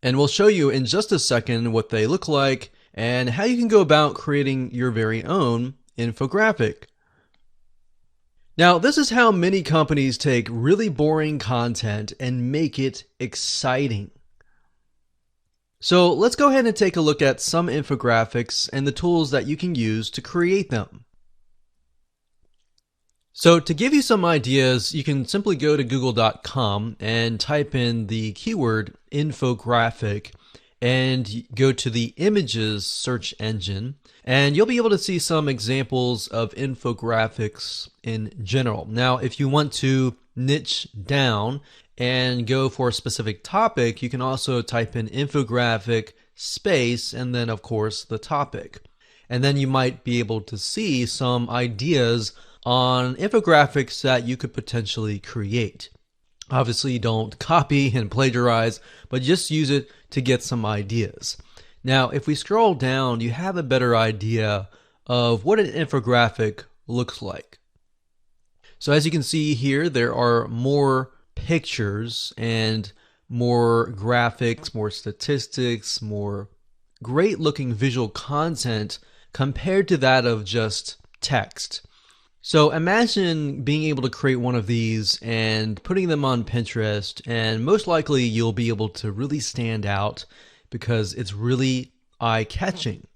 and we'll show you in just a second what they look like and how you can go about creating your very own infographic. Now, this is how many companies take really boring content and make it exciting. So let's go ahead and take a look at some infographics and the tools that you can use to create them. So to give you some ideas, you can simply go to google.com and type in the keyword infographic and go to the images search engine, and you'll be able to see some examples of infographics in general. Now, if you want to niche down and go for a specific topic, you can also type in infographic space and then of course the topic. And then you might be able to see some ideas on infographics that you could potentially create. Obviously, don't copy and plagiarize, but just use it to get some ideas. Now, if we scroll down, you have a better idea of what an infographic looks like. So as you can see here, there are more pictures and more graphics, more statistics, more great looking visual content compared to that of just text. So imagine being able to create one of these and putting them on Pinterest, and most likely you'll be able to really stand out because it's really eye-catching.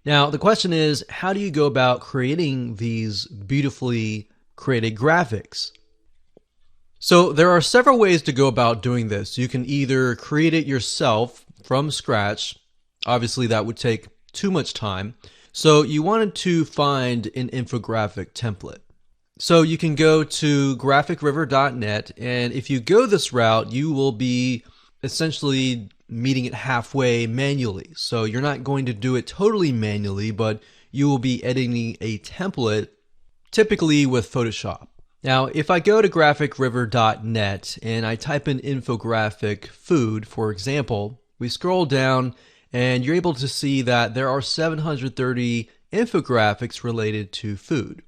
Now, the question is, how do you go about creating these beautifully created graphics? So there are several ways to go about doing this. You can either create it yourself from scratch. Obviously, that would take too much time. So you wanted to find an infographic template. So you can go to graphicriver.net, and if you go this route, you will be essentially meeting it halfway manually. So you're not going to do it totally manually, but you will be editing a template, typically with Photoshop. Now, if I go to graphicriver.net and I type in infographic food, for example, we scroll down and you're able to see that there are 730 infographics related to food.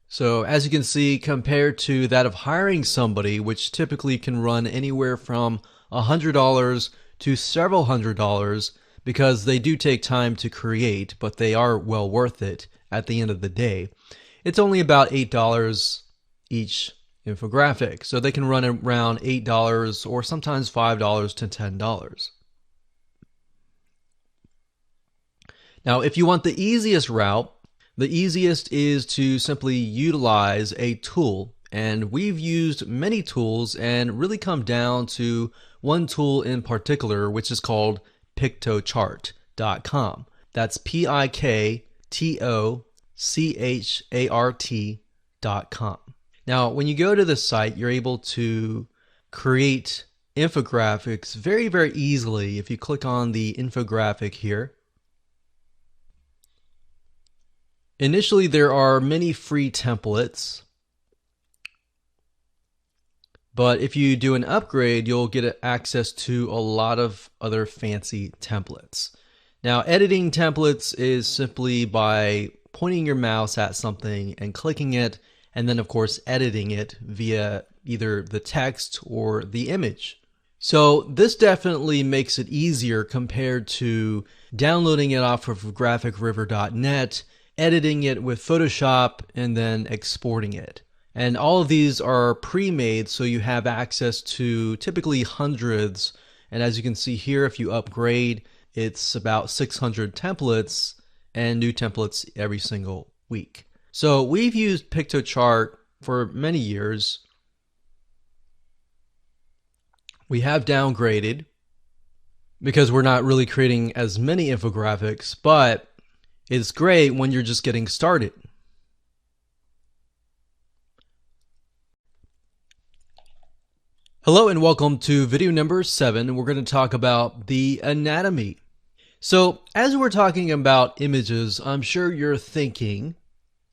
So as you can see, compared to that of hiring somebody, which typically can run anywhere from $100 to several $100s, because they do take time to create, but they are well worth it at the end of the day. It's only about $8 each infographic. So they can run around $8 or sometimes $5 to $10. Now, if you want the easiest route, the easiest is to simply utilize a tool. And we've used many tools and really come down to one tool in particular, which is called Piktochart.com. That's Piktochart.com. Now, when you go to the site, you're able to create infographics very, very easily if you click on the infographic here. Initially, there are many free templates, but if you do an upgrade, you'll get access to a lot of other fancy templates. Now, editing templates is simply by pointing your mouse at something and clicking it, and then of course editing it via either the text or the image. So this definitely makes it easier compared to downloading it off of GraphicRiver.net, editing it with Photoshop, and then exporting it. And all of these are pre-made, so you have access to typically hundreds. And as you can see here, if you upgrade, it's about 600 templates and new templates every single week. So we've used Piktochart for many years. We have downgraded because we're not really creating as many infographics, but it's great when you're just getting started. Hello and welcome to video number 7. We're going to talk about the anatomy. So as we're talking about images, I'm sure you're thinking,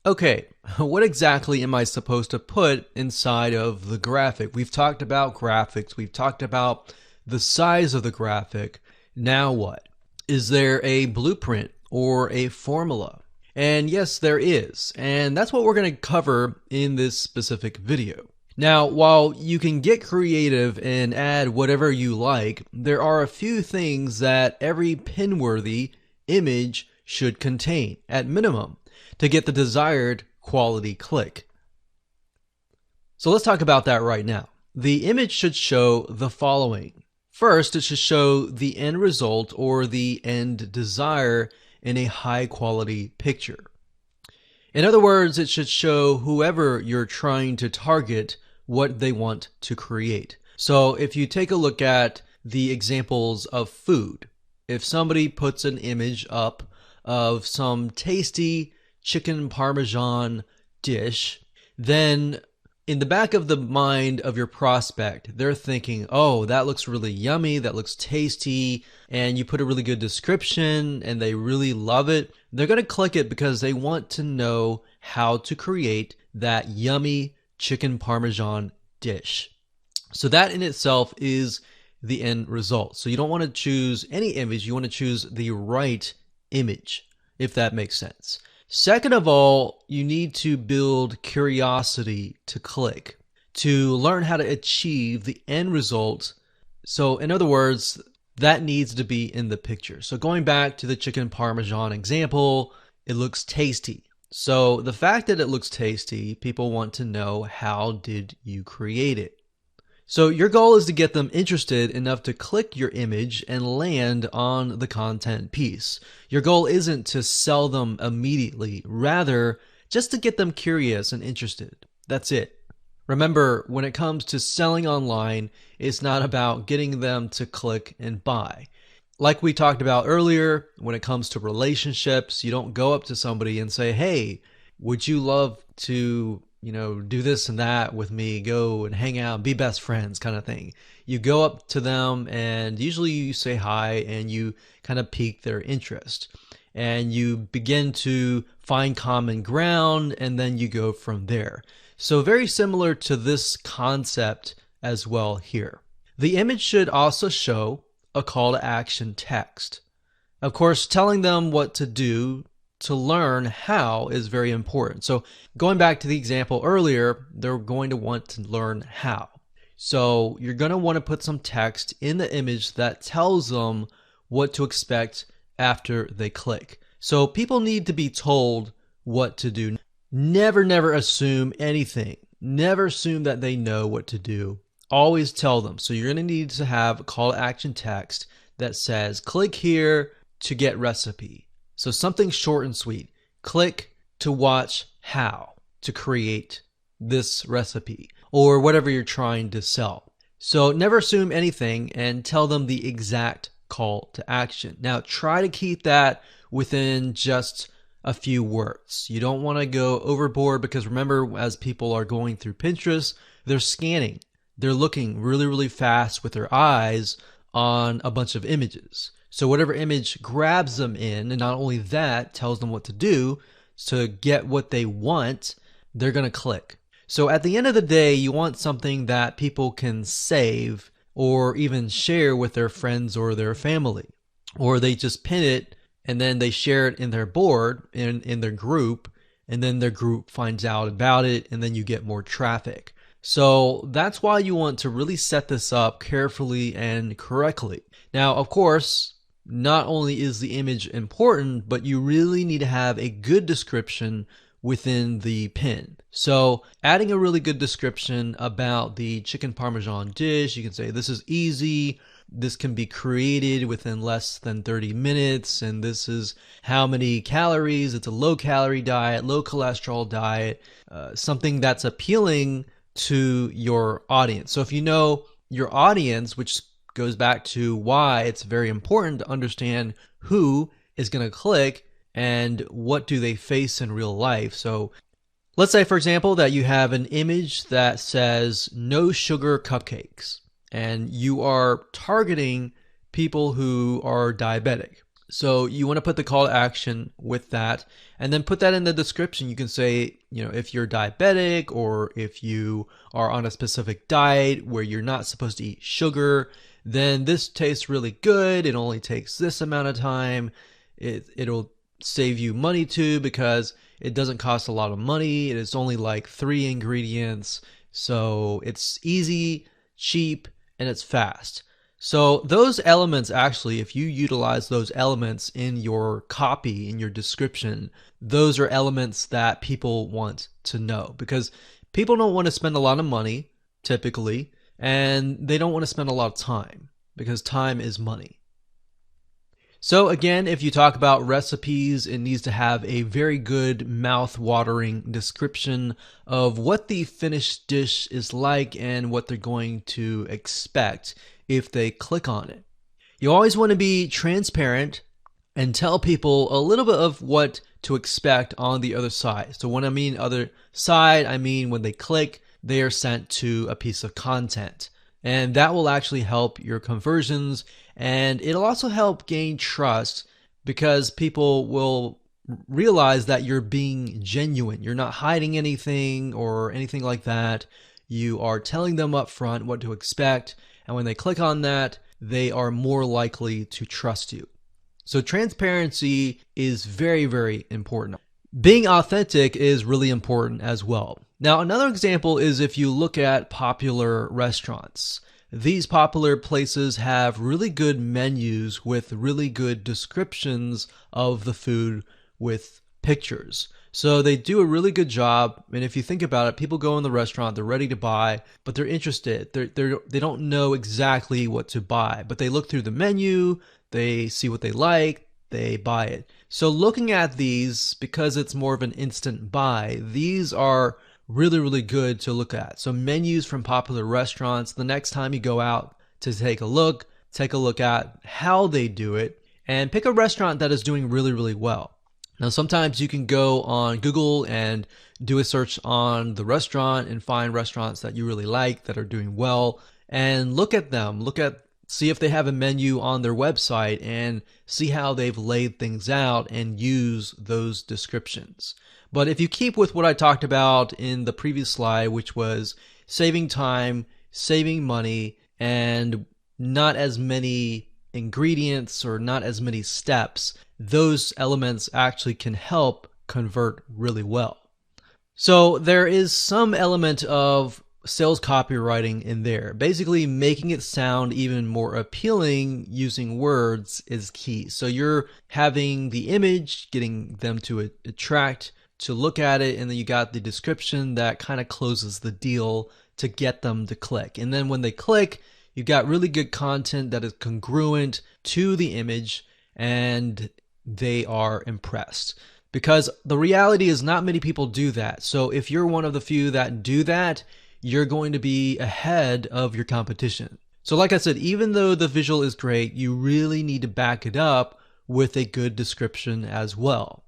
okay, what exactly am I supposed to put inside of the graphic? We've talked about graphics. We've talked about the size of the graphic. Now what? Is there a blueprint or a formula? And yes, there is. And that's what we're going to cover in this specific video. Now, while you can get creative and add whatever you like, there are a few things that every pin-worthy image should contain, at minimum, to get the desired quality click. So let's talk about that right now. The image should show the following. First, it should show the end result or the end desire in a high-quality picture. In other words, it should show whoever you're trying to target what they want to create. So if you take a look at the examples of food, if somebody puts an image up of some tasty chicken parmesan dish, then in the back of the mind of your prospect, they're thinking, oh, that looks really yummy, that looks tasty, and you put a really good description and they really love it. They're going to click it because they want to know how to create that yummy chicken parmesan dish. So that in itself is the end result. So you don't want to choose any image, you want to choose the right image, if that makes sense. Second of all, you need to build curiosity to click, to learn how to achieve the end result. So in other words, that needs to be in the picture. So going back to the chicken parmesan example, it looks tasty. So the fact that it looks tasty, people want to know, how did you create it? So your goal is to get them interested enough to click your image and land on the content piece. Your goal isn't to sell them immediately, rather just to get them curious and interested. That's it. Remember, when it comes to selling online, it's not about getting them to click and buy. Like we talked about earlier, when it comes to relationships, you don't go up to somebody and say, hey, would you love to, do this and that with me, go and hang out, be best friends kind of thing. You go up to them and usually you say hi and you kind of pique their interest. And you begin to find common ground and then you go from there. So very similar to this concept as well here. The image should also show a call to action text. Of course, telling them what to do to learn how is very important. So going back to the example earlier, they're going to want to learn how. So you're going to want to put some text in the image that tells them what to expect after they click. So people need to be told what to do. Never assume anything. Never assume that they know what to do. Always tell them. So you're going to need to have a call to action text that says, click here to get recipe. So something short and sweet. Click to watch how to create this recipe or whatever you're trying to sell. So never assume anything and tell them the exact call to action. Now try to keep that within just a few words. You don't want to go overboard because remember, as people are going through Pinterest, they're scanning. they're looking really, really fast with their eyes on a bunch of images. So whatever image grabs them in, and not only that, tells them what to do to get what they want, they're going to click. So at the end of the day, you want something that people can save or even share with their friends or their family. Or they just pin it and then they share it in their board, in their group, and then their group finds out about it, and then you get more traffic. So that's why you want to really set this up carefully and correctly. Now, of course, not only is the image important, but you really need to have a good description within the pin. So adding a really good description about the chicken parmesan dish, you can say this is easy, this can be created within less than 30 minutes, and this is how many calories. It's a low calorie diet, low cholesterol diet, something that's appealing to your audience. So if you know your audience, which goes back to why it's very important to understand who is going to click and what do they face in real life. So let's say, for example, that you have an image that says no sugar cupcakes, and you are targeting people who are diabetic. So you want to put the call to action with that, and then put that in the description. You can say, if you're diabetic, or if you are on a specific diet where you're not supposed to eat sugar, then this tastes really good. It only takes this amount of time. It'll save you money too, because it doesn't cost a lot of money. It is only like 3 ingredients. So it's easy, cheap, and it's fast. So those elements, actually, if you utilize those elements in your copy, in your description, those are elements that people want to know, because people don't want to spend a lot of money typically, and they don't want to spend a lot of time, because time is money. So again, if you talk about recipes, it needs to have a very good mouth-watering description of what the finished dish is like and what they're going to expect if they click on it. You always want to be transparent and tell people a little bit of what to expect on the other side. So when I mean other side, I mean when they click, they are sent to a piece of content. And that will actually help your conversions, and it'll also help gain trust, because people will realize that you're being genuine. You're not hiding anything or anything like that. You are telling them up front what to expect, and when they click on that, they are more likely to trust you. So transparency is very, very important. Being authentic is really important as well. Now, another example is if you look at popular restaurants. These popular places have really good menus with really good descriptions of the food with pictures. So they do a really good job. And if you think about it, people go in the restaurant, they're ready to buy, but they're interested. They don't know exactly what to buy, but they look through the menu, they see what they like, they buy it. So looking at these, because it's more of an instant buy, these are really, really good to look at. So menus from popular restaurants, the next time you go out to take a look at how they do it, and pick a restaurant that is doing really, really well. Now, sometimes you can go on Google and do a search on the restaurant and find restaurants that you really like that are doing well, and look at them, see if they have a menu on their website, and see how they've laid things out and use those descriptions. But if you keep with what I talked about in the previous slide, which was saving time, saving money, and not as many ingredients or not as many steps, those elements actually can help convert really well. So there is some element of sales copywriting in there. Basically, making it sound even more appealing using words is key. So you're having the image, getting them to attract to look at it, and then you got the description that kind of closes the deal to get them to click. And then when they click, you got really good content that is congruent to the image, and they are impressed. Because the reality is not many people do that. So if you're one of the few that do that, you're going to be ahead of your competition. So like I said, even though the visual is great, you really need to back it up with a good description as well.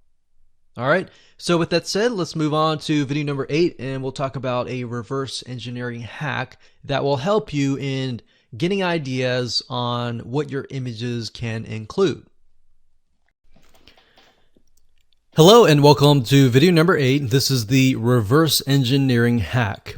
All right. So with that said, let's move on to video number 8, and we'll talk about a reverse engineering hack that will help you in getting ideas on what your images can include. Hello and welcome to video number 8. This is the reverse engineering hack.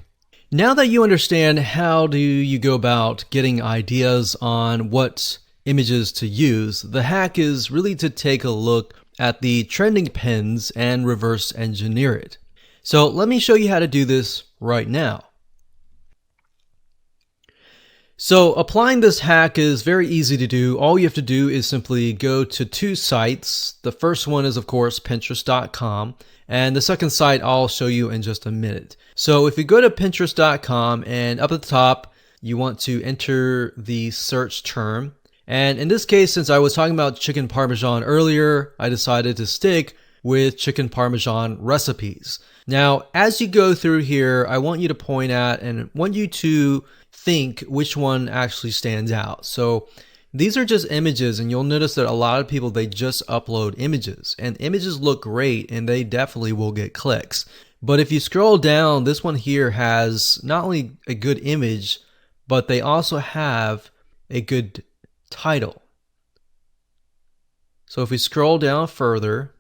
Now that you understand how do you go about getting ideas on what images to use, the hack is really to take a look at the trending pins and reverse engineer it. So let me show you how to do this right now. So applying this hack is very easy to do. All you have to do is simply go to 2 sites. The first one is, of course, Pinterest.com. And the second site I'll show you in just a minute. So if you go to Pinterest.com and up at the top, you want to enter the search term. And in this case, since I was talking about chicken parmesan earlier, I decided to stick with chicken parmesan recipes. Now, as you go through here, I want you to point at and want you to think which one actually stands out. So these are just images, and you'll notice that a lot of people, they just upload images, and images look great and they definitely will get clicks. But if you scroll down, this one here has not only a good image, but they also have a good title. So if we scroll down further,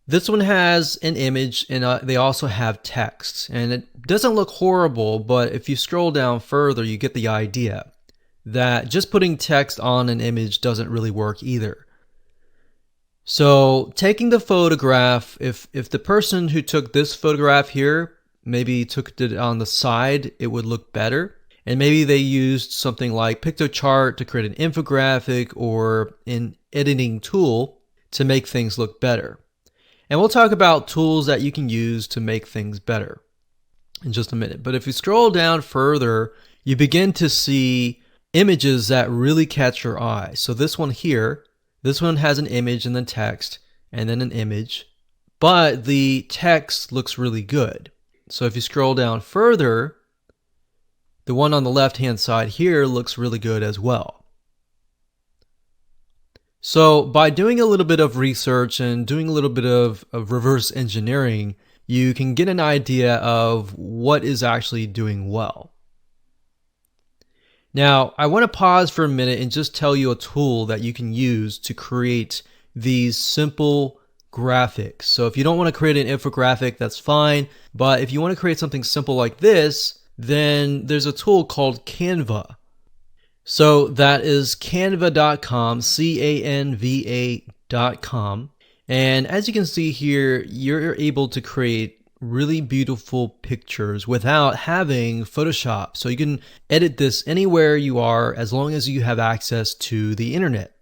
this one has an image and they also have text, and it doesn't look horrible, but if you scroll down further, you get the idea that just putting text on an image doesn't really work either. So taking the photograph, if the person who took this photograph here maybe took it on the side, it would look better. And maybe they used something like Piktochart to create an infographic or an editing tool to make things look better. And we'll talk about tools that you can use to make things better in just a minute. But if you scroll down further, you begin to see images that really catch your eye. So this one here, this one has an image and then text and then an image, but the text looks really good. So if you scroll down further, the one on the left-hand side here looks really good as well. So by doing a little bit of research and doing a little bit of reverse engineering, you can get an idea of what is actually doing well. Now, I want to pause for a minute and just tell you a tool that you can use to create these simple graphics. So if you don't want to create an infographic, that's fine. But if you want to create something simple like this, then there's a tool called Canva. So that is canva.com, canva.com. And as you can see here, you're able to create really beautiful pictures without having Photoshop. So you can edit this anywhere you are as long as you have access to the internet.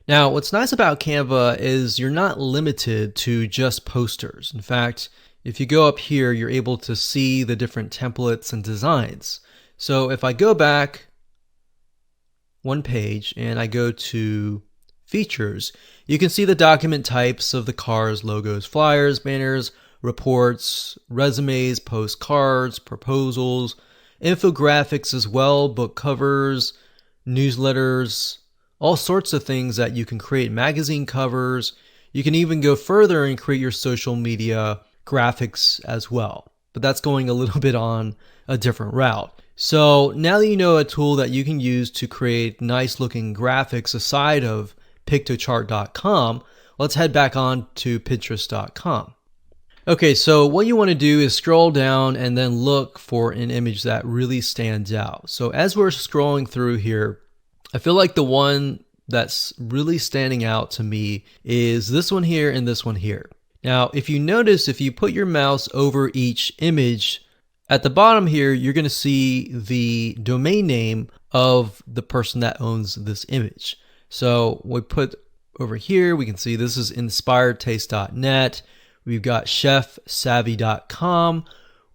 Now, what's nice about Canva is you're not limited to just posters. In fact, if you go up here, you're able to see the different templates and designs. So if I go back one page and I go to features, you can see the document types of the cars, logos, flyers, banners, reports, resumes, postcards, proposals, infographics as well, book covers, newsletters, all sorts of things that you can create, magazine covers. You can even go further and create your social media graphics as well, but that's going a little bit on a different route. So now that you know a tool that you can use to create nice looking graphics aside of Piktochart.com, let's head back on to Pinterest.com. Okay, so what you want to do is scroll down and then look for an image that really stands out. So as we're scrolling through here, I feel like the one that's really standing out to me is this one here and this one here. Now, if you notice, if you put your mouse over each image, at the bottom here, you're going to see the domain name of the person that owns this image. So we put over here, we can see this is inspiredtaste.net. We've got chefsavvy.com.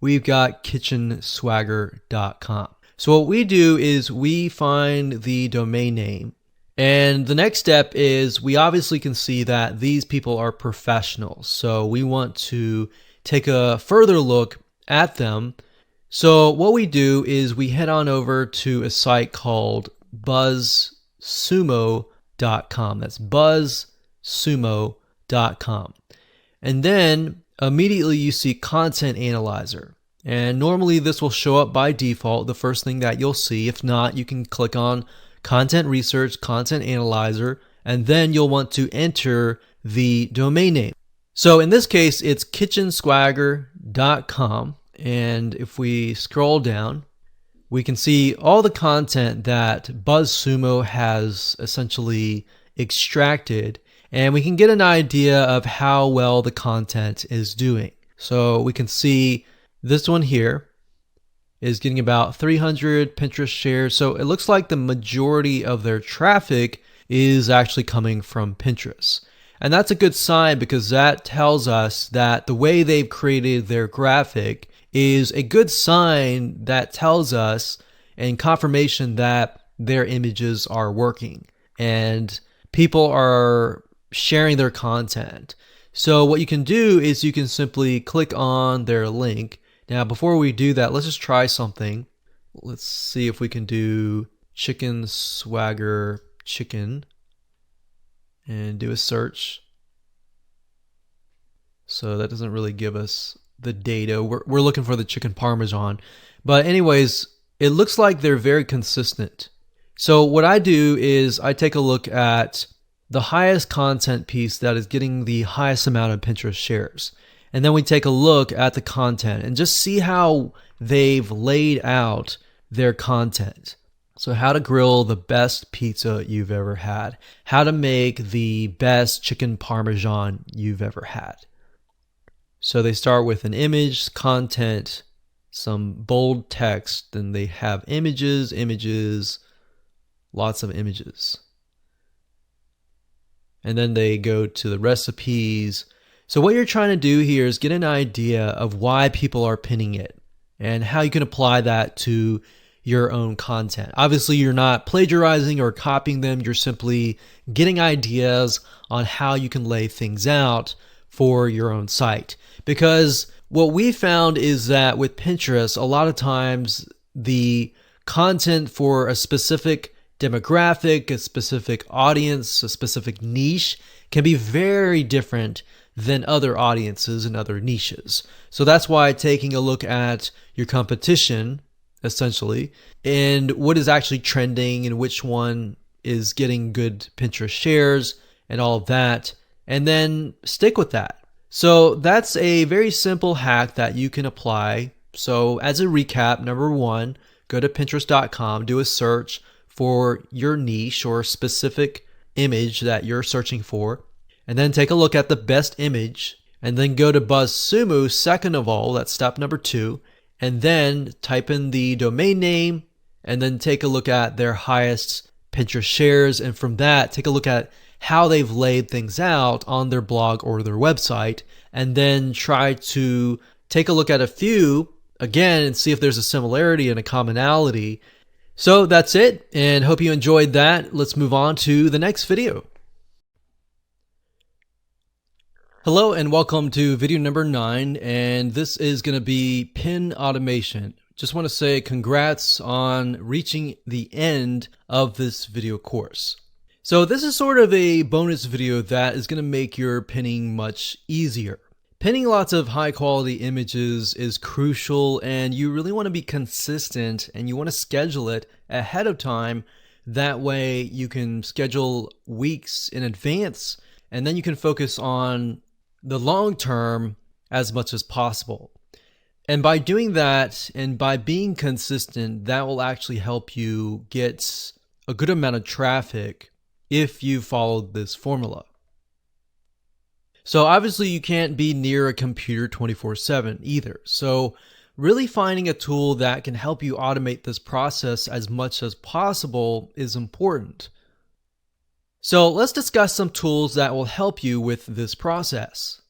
We've got kitchenswagger.com. So what we do is we find the domain name. And the next step is we obviously can see that these people are professionals. So we want to take a further look at them. So what we do is we head on over to a site called BuzzSumo. buzzsumo.com. That's buzzsumo.com. And then immediately you see Content Analyzer. And normally this will show up by default, the first thing that you'll see. If not, you can click on Content Research, Content Analyzer, and then you'll want to enter the domain name. So in this case, it's kitchenswagger.com. And if we scroll down, we can see all the content that BuzzSumo has essentially extracted, and we can get an idea of how well the content is doing. So we can see this one here is getting about 300 Pinterest shares. So it looks like the majority of their traffic is actually coming from Pinterest. And that's a good sign, because that tells us that the way they've created their graphic is a good sign that tells us and confirmation that their images are working and people are sharing their content. So what you can do is you can simply click on their link. Now, before we do that, let's just try something. Let's see if we can do Chicken Swagger Chicken and do a search. So that doesn't really give us the data. We're looking for the chicken parmesan. But anyways, it looks like they're very consistent. So what I do is I take a look at the highest content piece that is getting the highest amount of Pinterest shares. And then we take a look at the content and just see how they've laid out their content. So how to grill the best pizza you've ever had. How to make the best chicken parmesan you've ever had. So they start with an image, content, some bold text, then they have images, lots of images. And then they go to the recipes. So what you're trying to do here is get an idea of why people are pinning it and how you can apply that to your own content. Obviously, you're not plagiarizing or copying them. You're simply getting ideas on how you can lay things out for your own site. Because what we found is that with Pinterest, a lot of times the content for a specific demographic, a specific audience, a specific niche can be very different than other audiences and other niches. So that's why taking a look at your competition, essentially, and what is actually trending and which one is getting good Pinterest shares and all of that, and then stick with that. So that's a very simple hack that you can apply. So as a recap, number one, go to Pinterest.com, do a search for your niche or specific image that you're searching for, and then take a look at the best image, and then go to BuzzSumo second of all, that's step number 2, and then type in the domain name, and then take a look at their highest Pinterest shares, and from that, take a look at how they've laid things out on their blog or their website, and then try to take a look at a few again and see if there's a similarity and a commonality. So that's it, and hope you enjoyed that. Let's move on to the next video. Hello and welcome to video number 9, and this is going to be pin automation. Just want to say congrats on reaching the end of this video course. So this is sort of a bonus video that is going to make your pinning much easier. Pinning lots of high quality images is crucial, and you really want to be consistent and you want to schedule it ahead of time. That way you can schedule weeks in advance, and then you can focus on the long term as much as possible. And by doing that and by being consistent, that will actually help you get a good amount of traffic if you followed this formula. So obviously you can't be near a computer 24/7 either. So really finding a tool that can help you automate this process as much as possible is important. So let's discuss some tools that will help you with this process.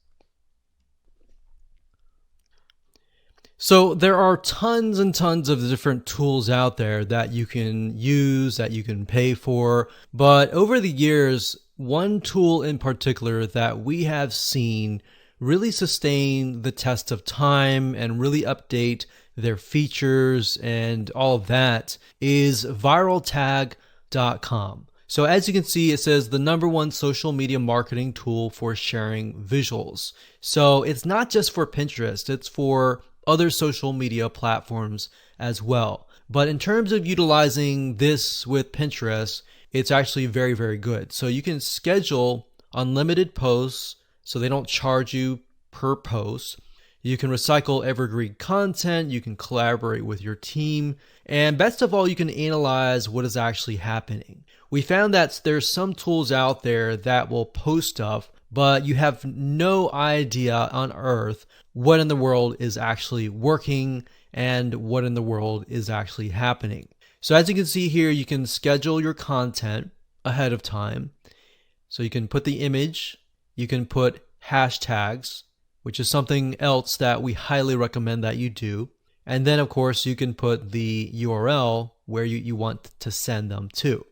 So there are tons and tons of different tools out there that you can use, that you can pay for. But over the years, one tool in particular that we have seen really sustain the test of time and really update their features and all of that is viraltag.com. So as you can see, it says the #1 social media marketing tool for sharing visuals. So it's not just for Pinterest, it's for other social media platforms as well. But in terms of utilizing this with Pinterest, it's actually very, very good. So you can schedule unlimited posts so they don't charge you per post. You can recycle evergreen content, you can collaborate with your team, and best of all, you can analyze what is actually happening. We found that there's some tools out there that will post stuff, but you have no idea on earth what in the world is actually working and what in the world is actually happening. So as you can see here, you can schedule your content ahead of time. So you can put the image, you can put hashtags, which is something else that we highly recommend that you do. And then of course you can put the URL where you want to send them to.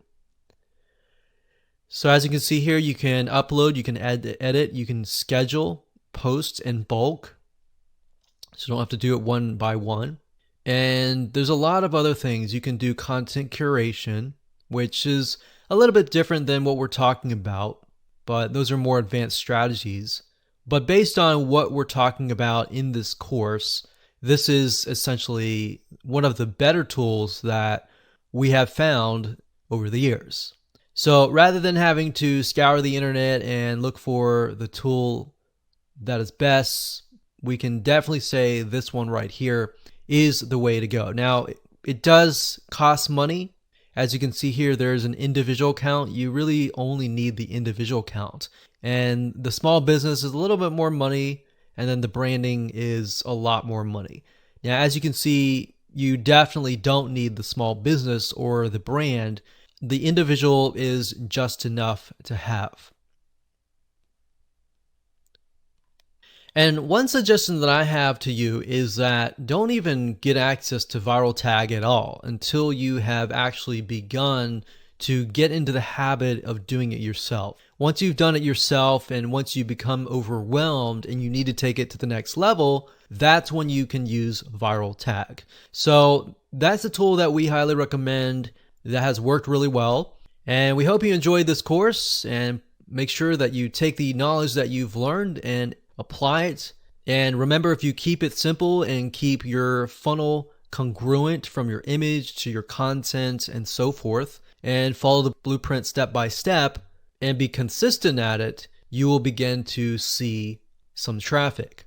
So as you can see here, you can upload, you can edit, you can schedule posts in bulk. So you don't have to do it one by one. And there's a lot of other things. You can do content curation, which is a little bit different than what we're talking about, but those are more advanced strategies. But based on what we're talking about in this course, this is essentially one of the better tools that we have found over the years. So rather than having to scour the internet and look for the tool that is best, we can definitely say this one right here is the way to go. Now, it does cost money. As you can see here, there's an individual count. You really only need the individual count. And the small business is a little bit more money, and then the branding is a lot more money. Now, as you can see, you definitely don't need the small business or the brand. The individual is just enough to have. And one suggestion that I have to you is that don't even get access to Viral Tag at all until you have actually begun to get into the habit of doing it yourself. Once you've done it yourself and once you become overwhelmed and you need to take it to the next level, that's when you can use Viral Tag. So that's a tool that we highly recommend that has worked really well. And we hope you enjoyed this course, and make sure that you take the knowledge that you've learned and apply it. And remember, if you keep it simple and keep your funnel congruent from your image to your content and so forth, and follow the blueprint step by step and be consistent at it, you will begin to see some traffic.